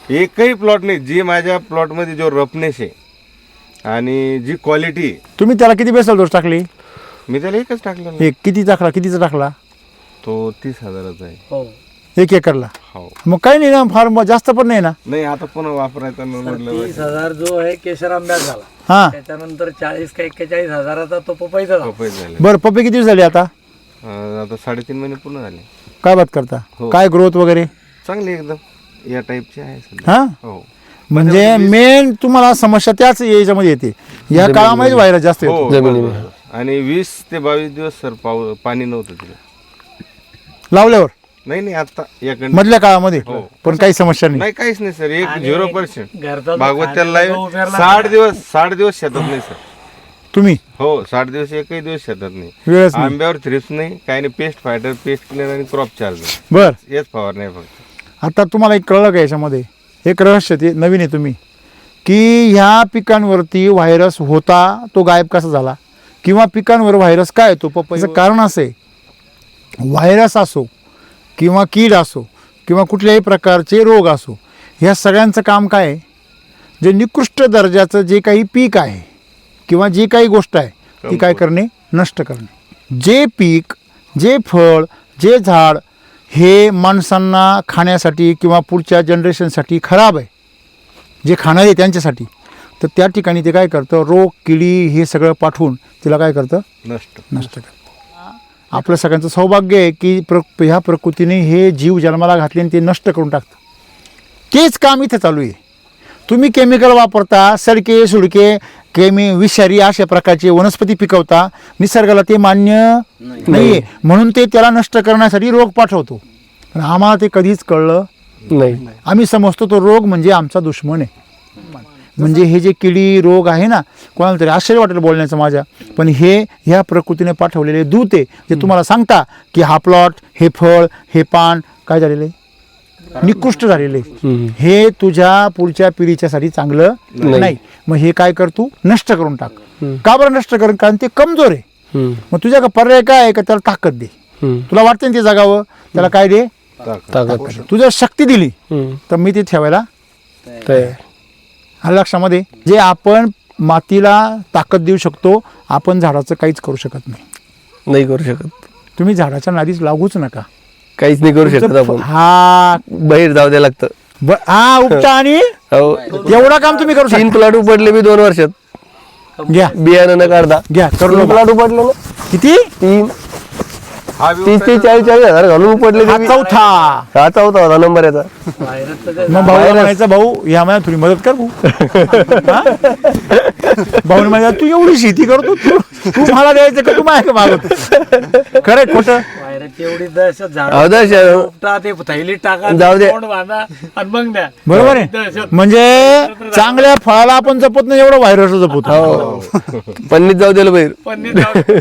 एकही प्लॉट नाही जी माझ्या प्लॉट मध्ये जो रफनेस आहे आणि जी क्वालिटी. तुम्ही त्याला किती बेसल डोस टाकली? मी त्याला एकच टाकलं ना. एक किती टाकला? कितीचा टाकला? तो 30,000चा आहे. हो 1 एकरला. हो. मग काही नाही ना, फार जास्त पण नाही ना. नाही आता पुन्हा वापरायचा म्हटलं 30,000 जो आहे केशर आंब्यात झाला. हा त्याच्यानंतर 40 का 41,000चा तो पपईचा झाला. पपई झाले. बरं, पप्पे किती झाले आता? आता 3.5 महिने पूर्ण झाले. काय बात करता? हो. काय ग्रोथ वगैरे? चांगली एकदम या टाईपची आहे सध्या. हा हो. म्हणजे मेन तुम्हाला समस्या त्याच याच्यामध्ये येते, या काळामध्ये व्हायरस जास्त येतो. हो बरोबर. आणि 20 ते 22 दिवस सर पाणी नव्हतं तिला. लावल्यावर नाही आता या मधल्या काळामध्ये पण काही समस्या नाही. नाही काहीच नाही सर, 0%. घरचा जो भागवत त्याला खायला जो उभ्याला 60 दिवस शेतात नाही सर. तुम्ही हो 60 दिवस एकही दिवस शेतात नाही. वेळच नाही. आंब्यावर थ्रिप्स नाही, काही नाही. पेस्ट फायटर, पेस्ट क्लिनर आणि क्रॉप चार्जर बर. हेच फवार नाही फक्त. आता तुम्हाला एक कळलं का याच्यामध्ये एक रहस्य ते नवीन आहे तुम्ही, की ह्या पिकांवरती व्हायरस होता तो गायब कसा झाला, किंवा पिकांवर व्हायरस काय येतो पपईचं कारण असं आहे, व्हायरस असो किंवा कीड असो किंवा कुठल्याही प्रकारचे रोग असो, ह्या सगळ्यांचं काम काय आहे, जे निकृष्ट दर्जाचं जे काही पीक आहे किंवा जी काही गोष्ट आहे ती काय करणे, नष्ट करणे. जे पीक, जे फळ, जे झाड हे माणसांना खाण्यासाठी किंवा पुढच्या जनरेशनसाठी खराब आहे, जे खाणार आहे त्यांच्यासाठी, तर त्या ठिकाणी ते काय करतं, रोग किडी हे सगळं पाठवून तिला काय करतं, नष्ट करतं. आपलं सगळ्यांचं सौभाग्य आहे की ह्या प्रकृतीने हे जीव जन्माला घातले आणि ते नष्ट करून टाकतं. तेच काम इथं चालू आहे. तुम्ही केमिकल वापरता, सडके सुडके विषारी अशा प्रकारचे वनस्पती पिकवता, निसर्गाला ते मान्य नाही आहे, म्हणून ते त्याला नष्ट करण्यासाठी रोग पाठवतो. पण आम्हाला ते कधीच कळलं नाही. आम्ही समजतो तो रोग म्हणजे आमचा दुश्मन आहे. म्हणजे हे जे किडी रोग आहे ना, कोणाला तरी आश्चर्य वाटेल बोलण्याचं माझ्या, पण हे ह्या प्रकृतीने पाठवलेले दूत आहे, जे तुम्हाला सांगता की हा प्लॉट, हे फळ, हे पान काय झालेलं आहे, निकृष्ट झालेलं आहे, हे तुझ्या पुढच्या पिढीच्यासाठी चांगलं नाही. मग हे काय कर, तू नष्ट करून टाक. का बरं नष्ट कर, कारण ते कमजोर आहे. मग तुझ्या पर्याय काय आहे का, त्याला ताकद दे. तुला वाटतं ना ते जगावं, त्याला काय दे, ताकद. तुझ्या शक्ती दिली तर मी ते ठेवायला तयार. हा लक्षामध्ये. जे आपण मातीला ताकद देऊ शकतो, आपण झाडाचं काहीच करू शकत नाही. नाही करू शकत. तुम्ही झाडाच्या नादीच लागूच नका. काहीच नाही करू शकत आपण. हा बाहेर जाऊ द्या लागतं. हा उपटा आणि हो. एवढा काम तुम्ही करू 3 शकता. प्लॉट उपडले मी 2 वर्षात, घ्या बियाणं न काढता. घ्या करू 3 नका. प्लॉट उपडले ना, किती? 30 ते 40 हजार घालून उपडले. हा चौथा. हा चौथा होता नंबर याचा. मग भाऊ म्हणायचा, भाऊ या महिन्यात थोडी मदत कर भाऊ म्हणायचा, तू एवढी शेती करतो, तू मला द्यायचं का, तू माझ्या मागवतो. खरं खोटं? व्हायरसची एवढी दहशत झाड हो, दहशत. उपटा, ते थैली टाका, जाऊ दे. तोंड बांधा आणि मग द्या. बरोबर आहे. दहशत. म्हणजे चांगल्या फळाला आपण जपत नाही, एवढं व्हायरस जपतो. हो. पन्नीत जाऊ दिलं बाहेर. पण नाही जाऊ दे.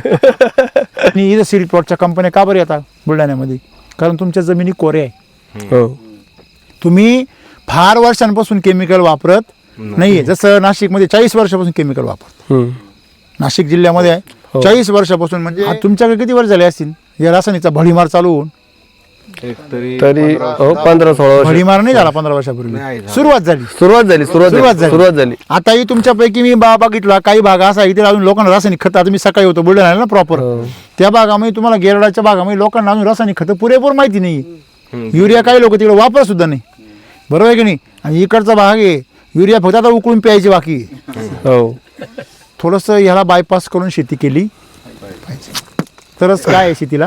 आणि इथं सिरी प्लॉटच्या कंपन्या का बरं येतात बुलढाण्यामध्ये, कारण तुमच्या जमिनी कोऱ्या आहे. हो. तुम्ही फार वर्षांपासून केमिकल वापरत नाहीये. जसं नाशिकमध्ये 40 वर्षापासून केमिकल वापरत, नाशिक जिल्ह्यामध्ये आहे 40 वर्षापासून. म्हणजे आता तुमच्याकडे किती वर्ष झाले असतील या रासायनिकचा भडीमार चालू होऊन? तरी तरी हो 15-16 वर्ष भडीमार नाही झाला 15 वर्षापूर्वी, सुरुवात झाली. सुरुवात झाली. आताही तुमच्यापैकी मी बघितला काही भाग असा इथे अजून लोकांना रासायनिक खतं, आता मी सकाळी होतो बुलढाण्याला ना प्रॉपर, त्या भागामध्ये तुम्हाला गेरडाच्या भागामध्ये लोकांना अजून रासायनिक खतं पुरेपूर माहिती नाही. युरिया काही लोक तिकडे वापरत सुद्धा नाही, बरोबर आहे की नाही. आणि इकडचा भाग आहे युरिया फक्त आता उकळून प्यायची बाकी आहे. हो. थोडंसं ह्याला बायपास करून शेती केली पाहिजे, तरच काय आहे शेतीला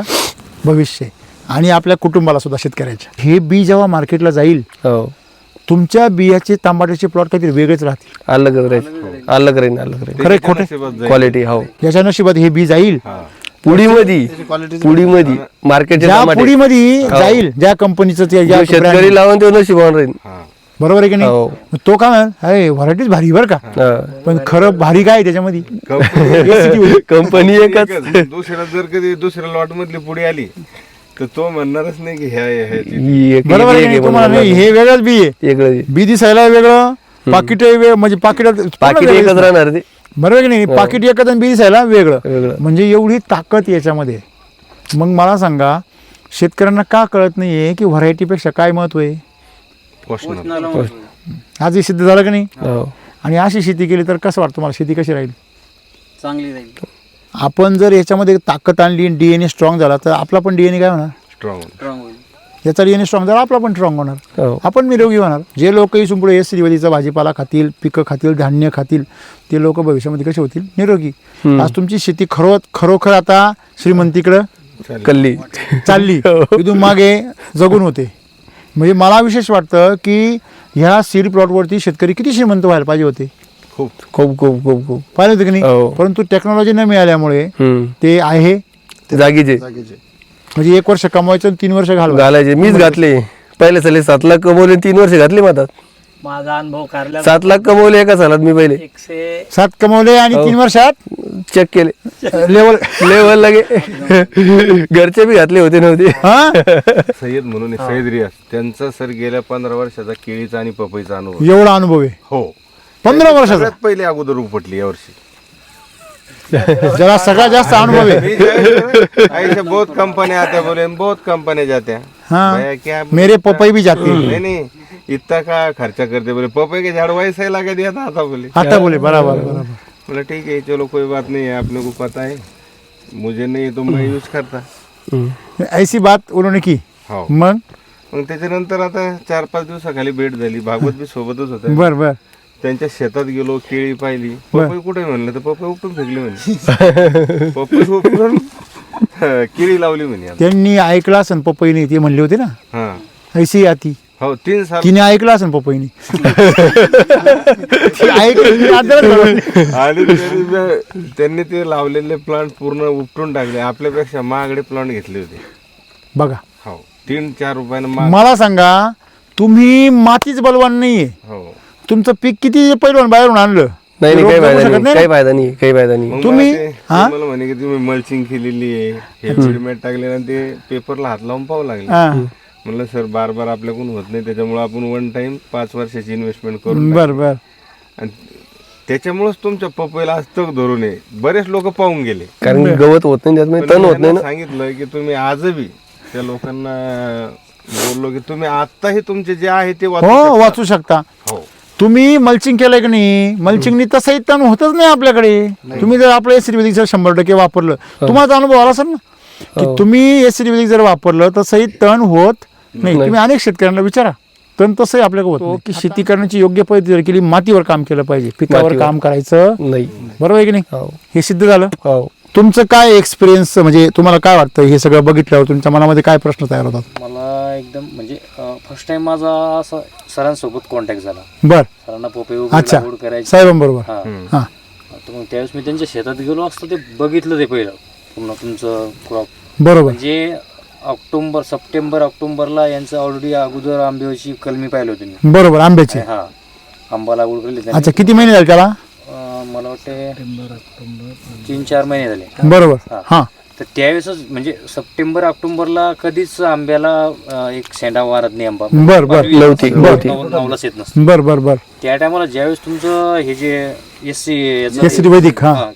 भविष्य आहे. आणि आपल्या कुटुंबाला सुद्धा शेतकऱ्याच्या. हे बी जेव्हा मार्केटला जाईल, हो. तुमच्या बियाचे तांबाट्याचे प्लॉट काहीतरी वेगळेच राहतील. अलग राहील. खरे खोटे क्वालिटी. हो. याच्या नशिबात हे बी जाईल. पुडीमध्ये मार्केटच्या ज्या टमाटे. पुडीमध्ये जाईल, ज्या कंपनीचं ते जो शेतकरी लावून ते नशिबान राहील. बरोबर आहे की नाही. हो. तो का अरे व्हरायटीज भारी बरं का, हा. पण खरं भारी काय आहे त्याच्यामध्ये, कंपनी एकच. दुसऱ्या जर कधी दुसऱ्या लॉट मधली पुढे आली तर तो म्हणणारच नाही की बरोबर आहे की नाही. तुम्हाला नाही, हे वेगळंच बी आहे. बी दिसायला वेगळं, पाकिट म्हणजे पाकिट पाकिट एकच राहणार ते. बरोबर की नाही. पाकिट एकच आणि बी दिसायला वेगळं. म्हणजे एवढी ताकद याच्यामध्ये. मग मला सांगा, शेतकऱ्यांना का कळत नाहीये की व्हरायटीपेक्षा काय महत्व आहे. आज हे सिद्ध झालं की नाही. आणि अशी शेती केली तर कसं वाटतं मला, शेती कशी राहील, चांगली राहील. आपण जर याच्यामध्ये ताकद आणली, DNA स्ट्रॉंग झाला, तर आपला पण DNA काय होणार, स्ट्रॉंग. याचा DNA स्ट्रॉंग झाला, आपला पण स्ट्रॉंग होणार, हो. आपण निरोगी होणार. जे लोक इथून पुढे श्रीवलीचा भाजीपाला खातील, पिकं खातील, धान्य खातील, ते लोक भविष्यामध्ये कसे होतील, निरोगी. आज तुमची शेती खरोखर आता श्रीमंतीकडं कल्ली चालली, इथून मागे जगून होते. म्हणजे मला विशेष वाटतं की ह्या सीड प्लॉटवरती शेतकरी किती श्रीमंत व्हायला पाहिजे होते, खूप खूप खूप खूप खूप पाहिजे होते की हो. नाही. परंतु टेक्नॉलॉजी न मिळाल्यामुळे हम्म. ते आहे जागीचे म्हणजे 1 वर्ष कमवायचं 3 वर्ष घालवायचं. घालायचे. मीच घातले पहिले साली 7 लाख कमवले 3 वर्ष घातले माझा. माझा अनुभव कारल्या 7 लाख कमवले एका सालात मी पहिले 7 कमवले आणि 3 वर्षात चेक केले लेवल लेवल लगे घरचे बी घातले होते नव्हते. हा सय्यद म्हणून आहे, सय्यद रियाज, त्यांचा सर गेल्या 15 वर्षाचा केळीचा आणि पपईचा अनुभव. एवढा अनुभव आहे हो 15 वर्षाचा. सगळ्यात पहिले अगोदर उपटली यावर्षी. ज्याला सगळ्यात जास्त अनुभव आहे. मी ज्यावेळेस ऐसे बहुत कंपनी आते बोले बहुत कंपनी जाते हाँ, भैया क्या मेरे पपई भी जाते हैं. नहीं नहीं इतना का खर्चा करते बोले पपई के झाड़ वैसे ही लगा दिया था आता बोले. आता बोले बराबर बराबर. बोले ठीक है चलो कोई बात नहीं है आपने को पता है मुझे नहीं तो मैं यूज करता. ऐसी बात उन्होंने की. हो मग मग त्याच्यानंतर आता 4-5 दिवसाखाली भेट झाली. भागवत बी सोबतच होते. बर बर. त्यांच्या शेतात गेलो केळी पाहिली. पपई कुठे म्हणलं तर पपई उपटून फेकली म्हणे. पपई उपटून केळी लावली म्हणे. त्यांनी ऐकलं असेल पपईने, ते म्हणले होते ना हा ऐशी आती. हो 3 साल तिने ऐकलं असेल पपईने. ती ऐकलं आणि त्यांनी ते लावलेले प्लांट पूर्ण उपटून टाकले. आपल्यापेक्षा महागडे प्लांट घेतले होते. बघा. हो 3-4 रुपयानं महाग. मला सांगा, तुम्ही मातीच बलवान नाहीये. हो तुमचं पीक किती पहिलवान बाहेरून आणलं नाही रोग काही जगू फायदा शकत नाही, नाही. काही फायदा नाही, काही फायदा नाही. मग तुम्ही- मला ते- हा? मला म्हणे की तुम्ही मल्चिंग केलेली आहे, हे सिमेंट टाकले आणि ते पेपरला हात लावून पाहू लागले. हा. म्हणलं सर बार बार आपल्याकडून होत नाही, त्याच्यामुळे आपण 1 टाइम 5 वर्षाची इन्व्हेस्टमेंट करून बर बर. आणि त्याच्यामुळेच तुमच्या पपईला आज तग धरून आहे. बरेच लोक पाहून गेले. कारण की गवत होत नाही त्यात, पण तण मी होत नाही त्यांना ना. सांगितलं की तुम्ही आजही त्या लोकांना बोललो की तुम्ही आताही तुमचे जे आहे ते वाचू हो शकता. वाचू शकता. हो तुम्ही मल्चिंग केलंय की नाही, मल्चिंगनी तसंही तण होतच नाही आपल्याकडे. तुम्ही जर आपलं एसिड 100% वापरलं, तुम्हाला अनुभव आला असेल ना की तुम्ही एसिड जर वापरलं तसंही तण होत नाही. तुम्ही अनेक शेतकऱ्यांना विचारा, तण तसंही आपल्याकडे होत नाही. की शेती करण्याची योग्य पद्धती जर केली, मातीवर काम केलं पाहिजे, पिकावर मातीवर. काम करायचं. नाही. बरोबर आहे की नाही, हो हे सिद्ध झालं. हो तुमचं काय एक्सपिरियन्स, म्हणजे तुम्हाला काय वाटतं हे सगळं बघितल्यावर तुमच्या मनामध्ये काय प्रश्न तयार होतात? मला एकदम म्हणजे फर्स्ट टाइम माझा असं सरांसोबत कॉन्टॅक्ट झाला. बर. सरांना पोपई वगैरे अच्छा. लागवड करायची. साहेबांबरोबर. हा हा. तर मग त्यावेळेस मी त्यांच्या शेतात गेलो असतो, ते बघितलं ते पहिलं पूर्ण तुमचं क्रॉप. बरोबर. म्हणजे सप्टेंबर ऑक्टोबरला यांचं ऑलरेडी अगोदर आंब्याची कलमी पाहिलं होती मी. बरोबर. आंब्याची. हा आंबा लागवड केली अच्छा, त्यांनी. किती महिने झाले त्याला? मला वाटते 3-4 महिने झाले. बरोबर. हा. हा. तर त्यावेळेसच म्हणजे सप्टेंबर ऑक्टोबरला कधीच आंब्याला एक शेंडा वारत नाही आंबा. बर बर. नव्हती. नवलाच येत नसतं. बर बर बर. त्या टायमाला ज्यावेळेस तुमचं हे जे एसिड वैदिक. हा.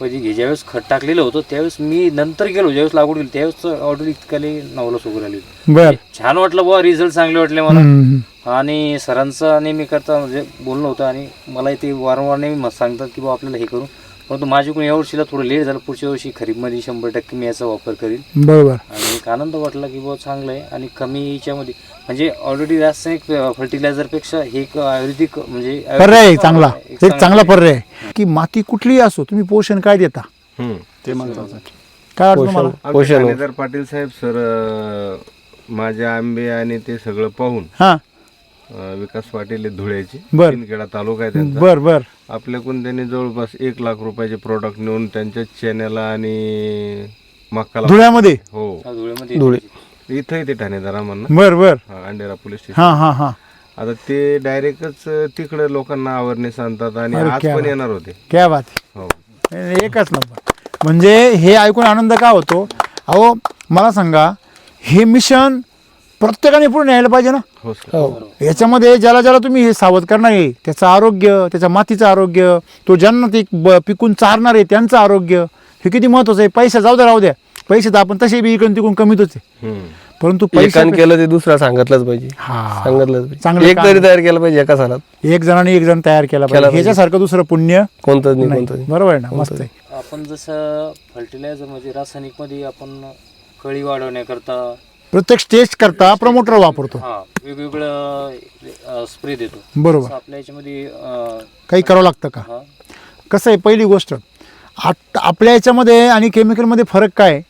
वैदिक हे ज्यावेळेस खत टाकलेलं होतं, त्यावेळेस मी नंतर गेलो, ज्यावेळेस लागवड केली त्यावेळेस ऑर्डर इतकाली नवलाच उघड आली. बर. छान वाटलं बुवा, रिझल्ट चांगले वाटले मला. हम्म. आणि सरांचं नेहमी करता म्हणजे बोलणं होतं आणि मला ते वारंवार नेहमी सांगतात की बाबा आपल्याला हे करू. परंतु माझ्याकडून या वर्षीला थोडं लेट झालं. पुढच्या वर्षी खरीपमध्ये 100% मी याचा वापर करील. बरोबर. आणि एक आनंद वाटला की बाबा चांगलं आहे. आणि कमी याच्यामध्ये म्हणजे ऑलरेडी रासायनिक फर्टिलायझरपेक्षा हे एक आयुर्वेदिक म्हणजे पर्याय आहे चांगला, एक एक चांगला पर्याय आहे. की माती कुठलीही असो, तुम्ही पोषण काय देता, ते महत्वाचं आहे. काय वाटतं तुम्हाला? आमचे ठाणेदार पाटील साहेब सर माझे आंबे आणि ते सगळं पाहून हा. विकास पाटील आहे धुळ्याचे, बर. शिंदखेडा तालुका आहे त्यांचा. बर बर. आपल्याकडून त्यांनी जवळपास 1 लाख रुपयाचे प्रोडक्ट नेऊन त्यांच्या चेन्याला आणि मक्काला. धुळ्यामध्ये. हो धुळेमध्ये धुळे. इथंही ते ठाणेदार आम्हाला बर बर. अंडेरा पोलीस स्टेशन. हा हा हा. आता ते डायरेक्टच तिकडे लोकांना अवेअरनेस आणतात आणि अरे आज क्या पण बात. येणार होते. क्या बात आहे. हो एकच नंबर. म्हणजे हे ऐकून आनंद का होतो? अहो मला सांगा, हे मिशन प्रत्येकाने पुढे न्यायला पाहिजे ना. हो सर. याच्यामध्ये ज्याला ज्याला तुम्ही हे सावध करणार आहे, त्याचं आरोग्य, त्याच्या मातीचं आरोग्य, तो ज्यांना ते पिकून चारणार आहे त्यांचं आरोग्य, हे किती महत्वाचं आहे. पैसा जाऊ द्या राहू द्या, पैसे तर आपण तसे बी इकडून तिकडून कमीच आहे. परंतु पैसा एकाने केलं ते दुसरा सांगितलंच पाहिजे. हा. सांगितलंच चांगलं पाहिजे. एक काम. तरी तयार केलं पाहिजे एका सालात. एक जणांनी एक जण तयार केला पाहिजे. पाहिजे. ह्याच्यासारखं दुसरं पुण्य कोणतंच नाही, नाही. कोणतंच नाही. बरोबर आहे ना. मस्त आहे. आपण जसं फर्टिलायझर म्हणजे रासायनिक मध्ये आपण कळी वाढवण्याकरता प्रत्येक स्टेज करता प्रमोटर वापरतो. वेगवेगळं स्प्रे देतो. बरोबर. तसं आपल्या याच्यामध्ये काही करावं लागतं का? हा, कसं आहे, पहिली गोष्ट आपल्या याच्यामध्ये आणि केमिकलमध्ये फरक काय आहे?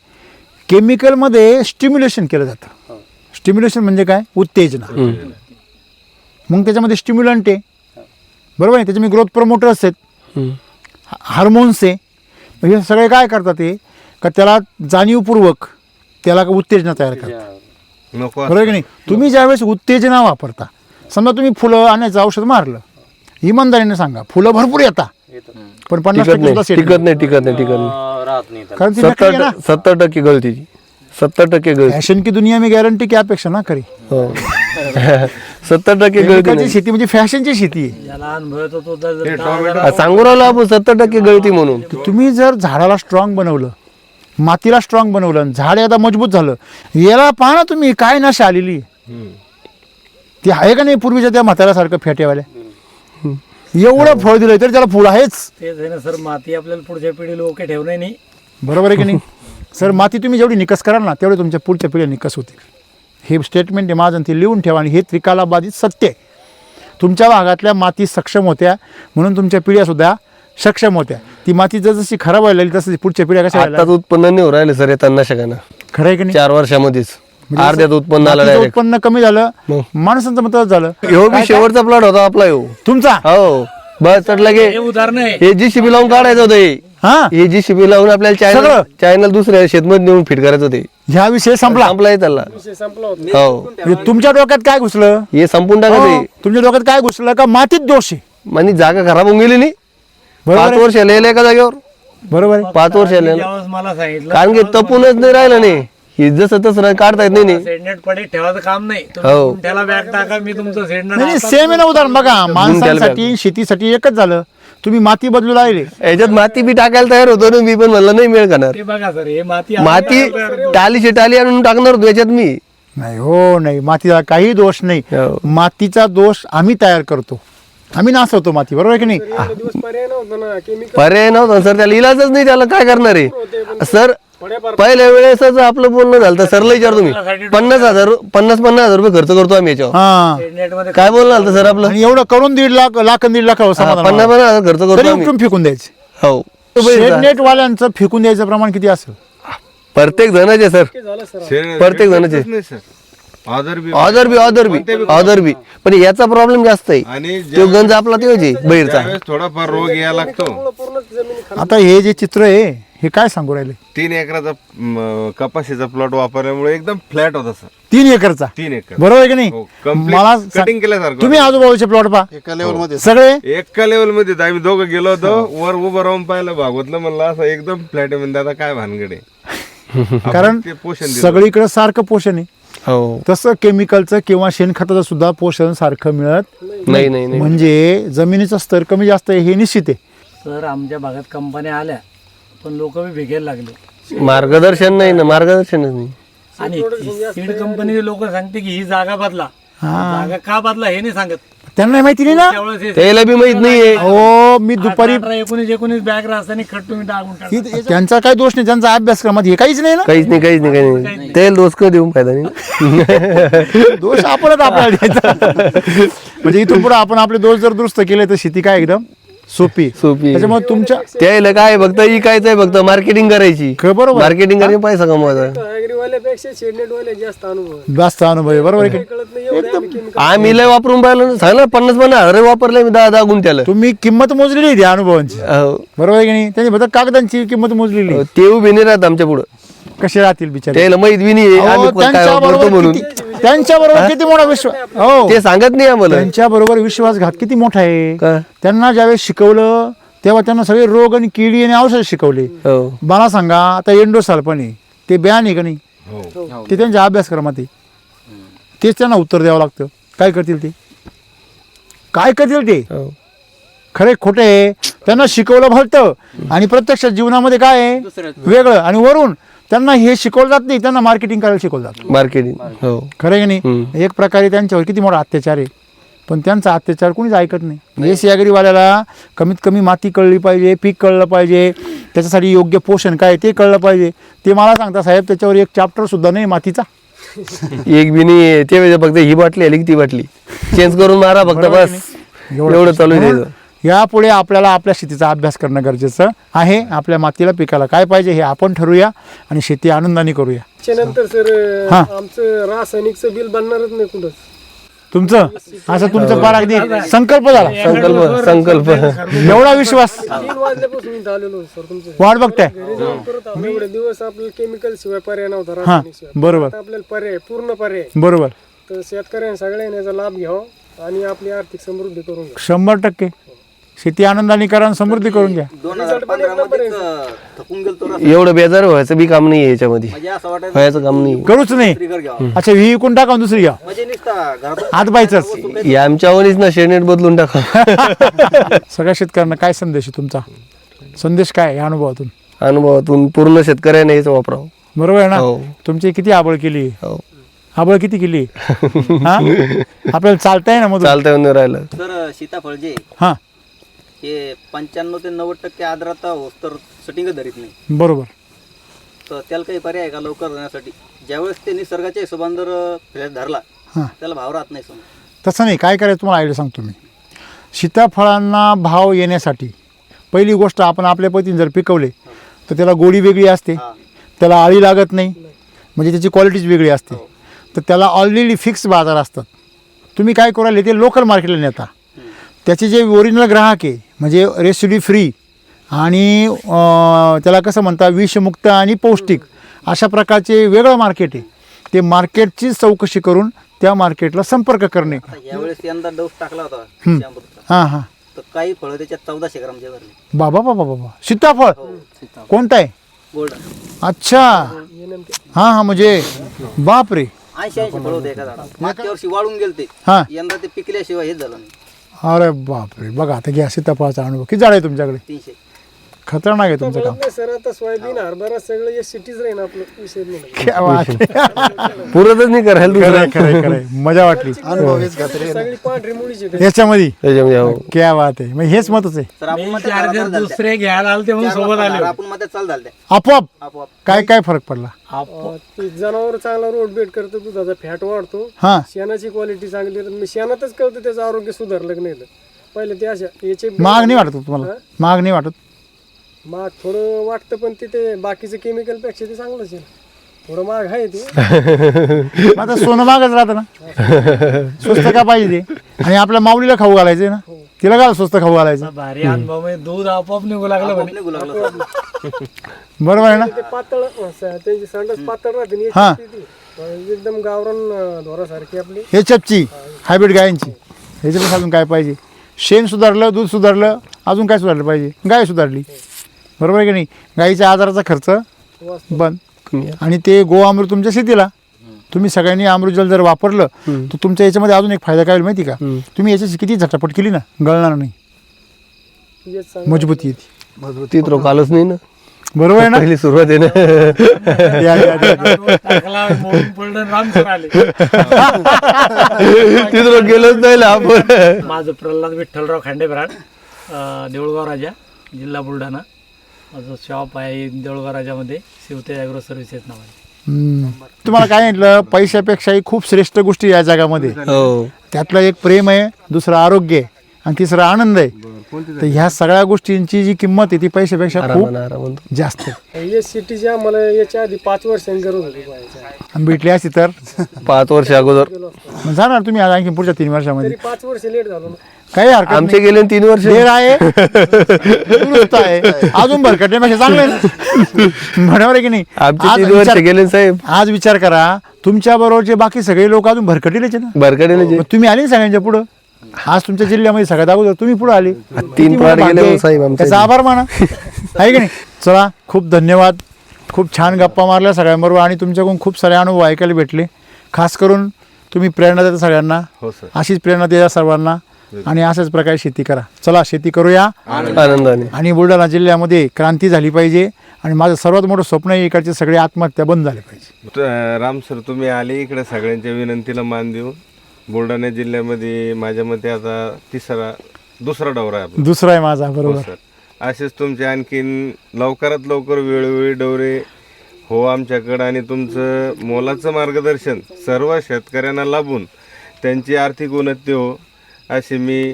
केमिकलमध्ये स्टिम्युलेशन केलं जातं. हो. स्टिम्युलेशन म्हणजे काय? उत्तेजना. मग त्याच्यामध्ये स्टिम्युलंट आहे, बरोबर आहे, त्याच्यामध्ये ग्रोथ प्रमोटर्स आहेत, हार्मोन्स आहे. हे सगळे काय करतात ते का त्याला जाणीवपूर्वक त्याला उत्तेजना तयार करतात, नको बरोबर की नाही. तुम्ही ज्यावेळेस उत्तेजना वापरता, समजा तुम्ही फुलं आणायचं औषध मारलं, इमानदारीने सांगा फुलं भरपूर येतात पण 50% टिकत नाही सुद्धा set टिकत नाही टिकत नाही टिकत नाही राहत नाही त्याला. कारण ती नकली आहे ना. 70% गळतीची 70% गळती फॅशन की दुनिया में गॅरंटी की अपेक्षा ना करी. हो 70% गळती केमिकलची नाही. शेती म्हणजे फॅशनची शेती आहे. ज्याला अनुभव येतो तो जर सांगू राहिलो आपण 70% गळती म्हणून. तुम्ही जर झाडाला स्ट्रॉंग बनवलं, मातीला स्ट्रॉंग बनवलं आणि झाड एकदा मजबूत झालं, याला पहा ना तुम्ही काय नशा आलेली आहे. ती आहे का नाही पूर्वीच्या त्या म्हाताऱ्यासारखं फेट्यावाल्या, एवढं फळ दिलं तरी त्याला फुल आहेच. तेच आहे ना सर, माती आपल्याला पुढच्या पिढीला ओके ठेवणे नाही. बरोबर आहे की नाही सर. माती तुम्ही जेवढी निकस कराल ना तेवढे तुमच्या पुढच्या पिढ्या निकस होतील. हे स्टेटमेंट आहे माझं, ते लिहून ठेवा आणि हे त्रिकालाबाधित सत्य आहे. तुमच्या भागातल्या माती सक्षम होत्या म्हणून तुमच्या पिढ्यासुद्धा सक्षम होत्या. ती माती जशी खराब व्हायला लागली तसं पुढच्या पिढ्या कशा आताच उत्पन्न नाही हो राहिले सर येतात तणाशकानं. खरं आहे की नाही. 4 वर्षामध्येच अर्ध्यात उत्पन्न आलं मातीचं डायरेक्ट. उत्पन्न कमी झालं, मग. माणसांचं मत झालं. ह्यो बी शेवटचा प्लॉट होता आपला ह्यो. तुमचा हो बस चटला गे हे उदाहरण आहे. हे जीसीबी लावून काढायचं होतं हे. हा हे जीसीबी लावून आपल्याला सगळं? चॅनल दुसऱ्या शेतमध्ये नेऊन फिट करायचं होते. ह्या विषय संपला. संपलाय त्याला. हो हे तुमच्या डोक्यात काय घुसलं, हे संपून टाकायचं. हो, तुमच्या डोक्यात काय घुसलं का मातीत दोष आहे. म्हणजे जागा खराब होऊन गेली नाही. बरोबर 5 आहे. वर्ष लिहिले एका जागेवर. बरोबर आहे. 5 वर्ष लिहिले ज्यावेळेस मला सांगितलं कारण की तपूनच नाही राहिलं नाही. हे जसं तसं काढता येत नाही. सेडनेट पडे ठेवायचं काम नाही. हो. तुम्ही त्याला बॅग टाका, मी तुमचं सेडनेट नाही सेम आहे ना उदाहरण. बघा माणसांसाठी शेतीसाठी एकच झालं, तुम्ही माती बदलू लागले. याच्यात माती बी टाकायला तयार होतो ना मी, पण म्हणलं नाही मिळ करणार. ते बघा सर, हे माती माती टालीची टाली आणून टाकणार होतो याच्यात मी. नाही हो नाही, मातीला काही दोष नाही. हो. मातीचा दोष आम्ही तयार करतो, आम्ही नासवतो माती, बरोबर आहे की नाही. पर्याय नव्हता सर, त्याला इलाजच नाही. त्याला काय करणार आहे सर. पहिल्या वेळेसच आपलं बोलणं झालं तर सरला विचार तुम्ही 50,000 रुपये खर्च करतो आम्ही याच्यावर. हा सेडनेट मध्ये काय बोलणं झालं सर आपलं. आणि एवढं करून 1.5 लाख हा, समाधान 50,000 खर्च करतो तरी आम्ही. उठून फेकून द्यायचे. हो शेडनेट वाल्यांचं फेकून द्यायचं प्रमाण किती असेल. प्रत्येक जणाचे सर. प्रत्येक जणाचे. नाही सर, ऑदर बी ऑदर बी पण याचा प्रॉब्लेम जास्त आहे. आणि तो गंज आपला तेच आहे बाहेरचा. ज्यावेळेस थोडाफार रोग यायला लागतो. आता हे जे चित्र आहे हे काय सांगू राहिले. 3 एकराचा कपाशीचा प्लॉट वापरल्यामुळे एकदम फ्लॅट होता सर. 3 एकरचा 3 एकर बरोबर आहे की नाही. हो, complete मला cutting केल्यासारखं. तुम्ही आजूबाजूचे प्लॉट पहा एका लेवलमध्ये सगळे एका लेवल मध्ये आम्ही दोघं गेलो होतो. वर उभं राहून पाहिलं, भागवतलं म्हणलं असं एकदम फ्लॅट आहे. म्हणजे आता काय भानगड आहे. कारण ते पोषण दिलं. सगळीकडे सारखं पोषण आहे. हो तसं केमिकलचं किंवा शेणखताचं सुद्धा पोषण सारखं मिळत नाही नाही नाही. म्हणजे जमिनीचा स्तर कमी जास्त आहे हे निश्चित आहे. सर आमच्या भागात कंपन्या आल्या पण लोक बी भेगायला लागले. मार्गदर्शन नाही ना, मार्गदर्शनच नाही. आणि सीड कंपनीचे लोक सांगते की ही जागा बदला. जागा का बदला हे नाही सांगत. त्यांना माहिती नाही ना. त्यावेळेस हे त्याला बी माहित नाहीये. हो मी दुपारी 19 बॅग रासायनिक खत तुम्ही टाकून टाका. त्यांचा काय दोष नाही, त्यांचा अभ्यासक्रमात हे काहीच नाही ना. काहीच नाही काहीच नाही काही नाही. त्याला दोष का देऊन फायदा नाही. दोष आपणच आपल्याला द्यायचा. म्हणजे इथून पुढे आपण आपले दोष जर दुरुस्त केले तर शेती काय एकदम सोपी. त्याच्यामुळे तुमच्या त्याला काय फक्त इकायचंय, फक्त मार्केटिंग करायची. बरोबर मार्केटिंग करायची, पैसा कमवायचा. जास्त अनुभव आहे. बरोबर आहे की. आम्ही लय वापरून पाहिलं सांग ना. 50,000 वापरले मी 10 गुंठ्याला. तुम्ही किंमत मोजलेली आहे त्या अनुभवांची, हो. बरोबर आहे की नाही. त्यांनी फक्त कागदांची किंमत मोजलेली आहे. ते उभे नाही राहत आमच्या पुढं. कसे राहतील बिचारे. त्याला माहित बी नाही आम्ही काय वापरतो म्हणून. त्यांच्या बरोबर किती मोठा विश्वास. हो ते सांगत नाही आम्हाला. त्यांच्या बरोबर विश्वासघात किती मोठा आहे. का? त्यांना ज्यावेळेस शिकवलं तेव्हा त्यांना सगळे रोग आणि किडी आणि औषध शिकवले. हो मला सांगा आता एंडोसाल पण आहे ते बयान आहे का नाही. हो. ते त्यांच्या अभ्यासक्रमात आहे. तेच त्यांना उत्तर द्यावं लागतं. काय करतील ते, काय करतील ते. हो. खरे खोटे आहे. त्यांना शिकवलं भलतं आणि प्रत्यक्ष जीवनामध्ये काय आहे वेगळं. आणि वरून त्यांना हे शिकवलं जात नाही, त्यांना मार्केटिंग करायला शिकवलं जातं. मार्केटिंग. हो खरं आहे की नाही. एक प्रकारे त्यांच्यावर किती मोठा अत्याचार आहे. पण त्यांचा अत्याचार कोणीच ऐकत नाही. एस यागरीवाल्याला कमीत कमी माती कळली पाहिजे, पीक कळलं पाहिजे, त्याच्यासाठी योग्य पोषण काय ते कळलं पाहिजे. ते मला सांगता साहेब त्याच्यावर एक चॅप्टर सुद्धा नाही मातीचा. एक बी नाही. ते फक्त ही बाटली आली की ती बाटली चेंज करून मारा फक्त, बस एवढं चालू द्यायचं. यापुढे आपल्याला आपल्या शेतीचा अभ्यास करणं गरजेचं आहे. आपल्या मातीला पिकाला काय पाहिजे हे आपण ठरवूया आणि शेती आनंदाने करूया. त्याच्यानंतर सर हा. आमचं रासायनिकचं बिल बनणारच नाही कुठंच. तुमचं असं तुमचं पार अगदी संकल्प झाला. संकल्प एवढा विश्वास 3 वाजल्यापासून इथं आलेलो सर तुमचं वाट बघताय. एवढे दिवस आपल्याला केमिकल शिवाय पर्याय नव्हता हा रासायनिक शिवाय. बरोबर आता आपल्याला पर्याय पूर्ण पर्याय. बरोबर तर शेतकऱ्यांनी सगळ्यांनी याचा लाभ घ्यावा आणि आपली आर्थिक समृद्धी करून घ्या. 100% शेती आनंदाने करा आणि समृद्धी करून घ्या. 2015 मध्येच थकून गेलतो ना. एवढं बेजार व्हायचं बी काम नाही याच्यामध्ये, म्हणजे असं वाटायचं व्हायचं काम नाही. करूच नाही. ट्रिगर घ्यावा. अच्छा ही इकून टाका आणि दुसरी घ्या म्हणजे नुसता घरातून आत पाहायचंच. या आमच्यावरच ना शेनेट बदलून टाका. सगळ्या शेतकऱ्यांना काय संदेश आहे तुमचा? संदेश काय या अनुभवातून? अनुभवातून पूर्ण शेतकऱ्याने हेच वापरावं. बरोबर आहे ना? हो. तुमची किती आबळ केली? हो. आबळ किती केली? हा आपल्याला चालताय ना मग? चालता येऊन नाही राहिलं. तर सीताफळ जे हा हे 95 ते 90% आर्द्रता होस तर सटिंग धरीत नाही. बरोबर. तर त्याला काही पर्याय आहे का लवकर जाण्यासाठी? ज्यावेळेस ते निसर्गाच्या हिशोबाने जर फ्लॅट धरला हा त्याला भाव राहत नाही समजा. तसं नाही. काय करायचं तुम्हाला आयडिया सांगतो मी. सीताफळांना भाव येण्यासाठी पहिली गोष्ट आपण आपल्या पद्धतीने जर पिकवले तर त्याला गोडी वेगळी असते, त्याला आळी लागत नाही, म्हणजे त्याची क्वालिटीच वेगळी असते. तर त्याला ऑलरेडी फिक्स बाजार असतात. तुम्ही काय करू राहिले ते लोकल मार्केटला नेता. त्याचे जे ओरिजिनल ग्राहक आहे म्हणजे रेसिड्यू फ्री आणि त्याला कसं म्हणता विषमुक्त आणि पौष्टिक अशा प्रकारचे वेगळं मार्केट आहे. ते मार्केटची चौकशी करून त्या मार्केटला संपर्क करणे. आता यावेळेस यंदा डोस टाकला होता अमृतचा. हां हां. तर काही फळं त्याच्यात 1400 ग्रामचे भरले. बाबा बाबा बाबा. सीताफळ कोणता आहे? गोल्डन अच्छा हां हां. म्हणजे बाप रे. 80 फळ होते एका झाडाला. मागच्या वर्षी वाळून गेलते. हां. यंदा ते पिकल्याशिवाय हेच झालं नाही. अरे बापरे. बघा आता घ्या सीताफळाचा अनुभव. किती झाड आहे तुमच्याकडे? 300. खतरनाक आहे तुमचं काम. नाही सर आता सोयाबीन हरभरा सगळं या सिटीज राहील आपलं विषय नाही. क्या बात आहे. पुरतच नाही करायला दुसरं. खरंय खरंय खरंय. मजा वाटली सगळी पांढरी मुळीची आहे. याच्यामध्ये. त्याच्यामध्ये हो. क्या बात आहे. मग हेच मतच आहे. तर आपण मी मध्ये चार्जर दुसरे घ्यायला आले ते म्हणून सोबत आले होते. आपण मध्ये चाल झालं आपोआप आपोआप. काय काय फरक पडला? ते जनावर चांगला रोड बेट करतो, दुधाचा फॅट वाढतो, हां शेणाची क्वालिटी चांगली आहे. मी शेणातच कळतं त्याचं आरोग्य सुधारलं की नाही. तर पहिले ते अशा याचे महाग नाही वाटत तुम्हाला? महाग नाही वाटत? महाग थोडं वाटतं पण तिथे बाकीचं केमिकल पेक्षा ते चांगलंच आहे. थोडं महाग आहे ते. आता सोनं महागच राहतं ना. स्वस्त का पाहिजे ते? आणि आपल्या माऊलीला खाऊ घालायचं ना, तिला काय स्वस्त खाऊ घालायचं? भारी अनुभव म्हणजे दूध आपोआप निघू लागलं म्हणे. नाही गुलाबला. बरोबर आहे ना? ते पातळ त्याची संडास पातळ राहते आणि हां. याची ती एकदम गावरान ढोरासारखी आपली. हे चपची हायब्रिड गायांची. ह्याच्यापेक्षा अजून काय पाहिजे? शेण सुधारलं, दूध सुधारलं, अजून काय सुधारलं पाहिजे? गाय सुधारली. बरोबर आहे की नाही? गाईच्या आजाराचा खर्च बंद. आणि ते गो अमृत तुमच्या शेतीला तुम्ही सगळ्यांनी अमृतजल जर वापरलं तर तुमच्या याच्यामध्ये अजून एक फायदा काय होईल माहिती का? तुम्ही याच्याची किती झटापट केली ना गळणार नाही, हेच चांगलं. मजबूती येते. मजबूतीत रोखालच नाही ना. बरोबर आहे ना? पहिली सुरुवात आहे ना. या. टाकला मोडून पडलं रामसर आले. तिथं गेलोच नाही ना आपण. माझं प्रल्हाद विठ्ठलराव खांडेबराड, देऊळगाव राजा, जिल्हा बुलढाणा. माझं शॉप आहे देऊळगाव राजामध्ये, शिवतेज ॲग्रो सर्व्हिसेस नावाने. तुम्हाला काय म्हटलं, पैशापेक्षाही खूप श्रेष्ठ गोष्टी या जगामध्ये. हो. त्यातलं एक प्रेम आहे, दुसरं आरोग्य आहे आणि तिसरं आनंद आहे. तर ह्या सगळ्या गोष्टींची जी किंमत आहे ती पैशापेक्षा खूप आरामात जास्त आहे. या सिटीची आम्हाला याच्या आधी 5 वर्षांनी गरज होती पाहायची. आणि भेटली असती तर 5 वर्ष अगोदर मग जाणार तुम्ही आज आणखी पुढच्या 3 वर्षामध्ये. तरी 5 वर्ष लेट झालो ना. काही हरकत आमचे गेले 3 वर्ष. देर आहे दुरुस्त आहे, अजून भरकटण्यापेक्षा चांगलं आहे. बरोबर आहे की नाही? आमचे आज 3 वर्ष विचार- गेले साहेब. आज विचार करा, तुमच्या बरोबरचे बाकी सगळे लोक अजून भरकटलेच आहे ना. बरकडे मग तुम्ही आले ना सगळ्यांच्या पुढं. आज तुमच्या जिल्ह्यामध्ये सगळ्यात अगोदर तुम्ही पुढे आले. 3 प्लॉट भाग्य गेले आहे. हो साहेब आमचे. त्याचा आभार माना, आहे की नाही? चला, खूप धन्यवाद. खूप छान गप्पा मारल्या सगळ्यांबरोबर आणि तुमच्याकडून खूप सारे अनुभव ऐकायला भेटले. खास करून तुम्ही प्रेरणा देता सगळ्यांना. हो सर. अशीच प्रेरणा द्या सर्वांना आणि अशाच प्रकारे शेती करा. चला, शेती करूया आनंदाने. आणि बुलढाणा जिल्ह्यामध्ये क्रांती झाली पाहिजे. आणि माझं सर्वात मोठं स्वप्न आहे इकडचे सगळे आत्महत्या बंद झाले पाहिजे. राम सर, तुम्ही आले इकडे सगळ्यांच्या विनंतीला मान देऊन. बुलढाणा जिल्ह्यामध्ये माझ्या मते आता दुसरा दौरा आहे आपला. दुसरा आहे माझा. बरोबर. सर, असेच तुमचे आणखीन लवकरात लवकर वेळोवेळी दौरे हो आमच्याकडं आणि तुमचं मोलाचं मार्गदर्शन सर्व शेतकऱ्यांना लाभून त्यांची आर्थिक उन्नती हो अशी मी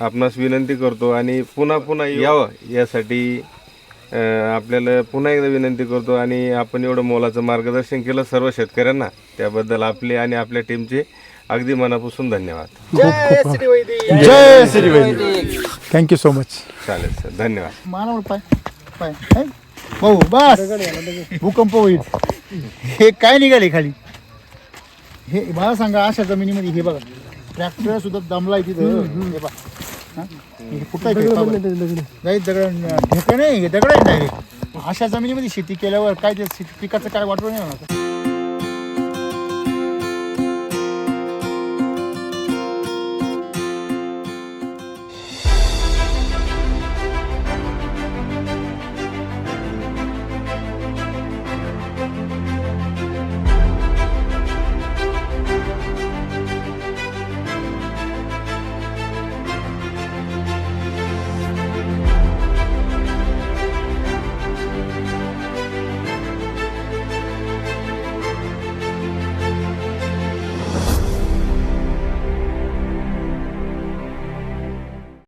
आपणास विनंती करतो. आणि पुन्हा यावं यासाठी आपल्याला पुन्हा एकदा विनंती करतो. आणि आपण एवढं मोलाचं मार्गदर्शन केलं सर्व शेतकऱ्यांना, त्याबद्दल आपले आणि आपल्या टीमचे अगदी मनापासून धन्यवाद. जय श्री वैदिक. जय श्री वैदिक. Thank you so much. चालेल सर, धन्यवाद. मानावर पाय पाय हाय? भाऊ बस भूकंप होईल. हे काय निघाले खाली? हे मला सांगा, अशा जमिनीमध्ये हे बघा ट्रॅक्टर सुद्धा दमलाय तिथं. हे बघा हा? हे कुठं आहे ते? नाही दगड ढेकळं नाही, हे दगड आहे डायरेक्ट. अशा जमिनीमध्ये शेती केल्यावर काय ते पिकाचं काय वाटलं नाही होणार.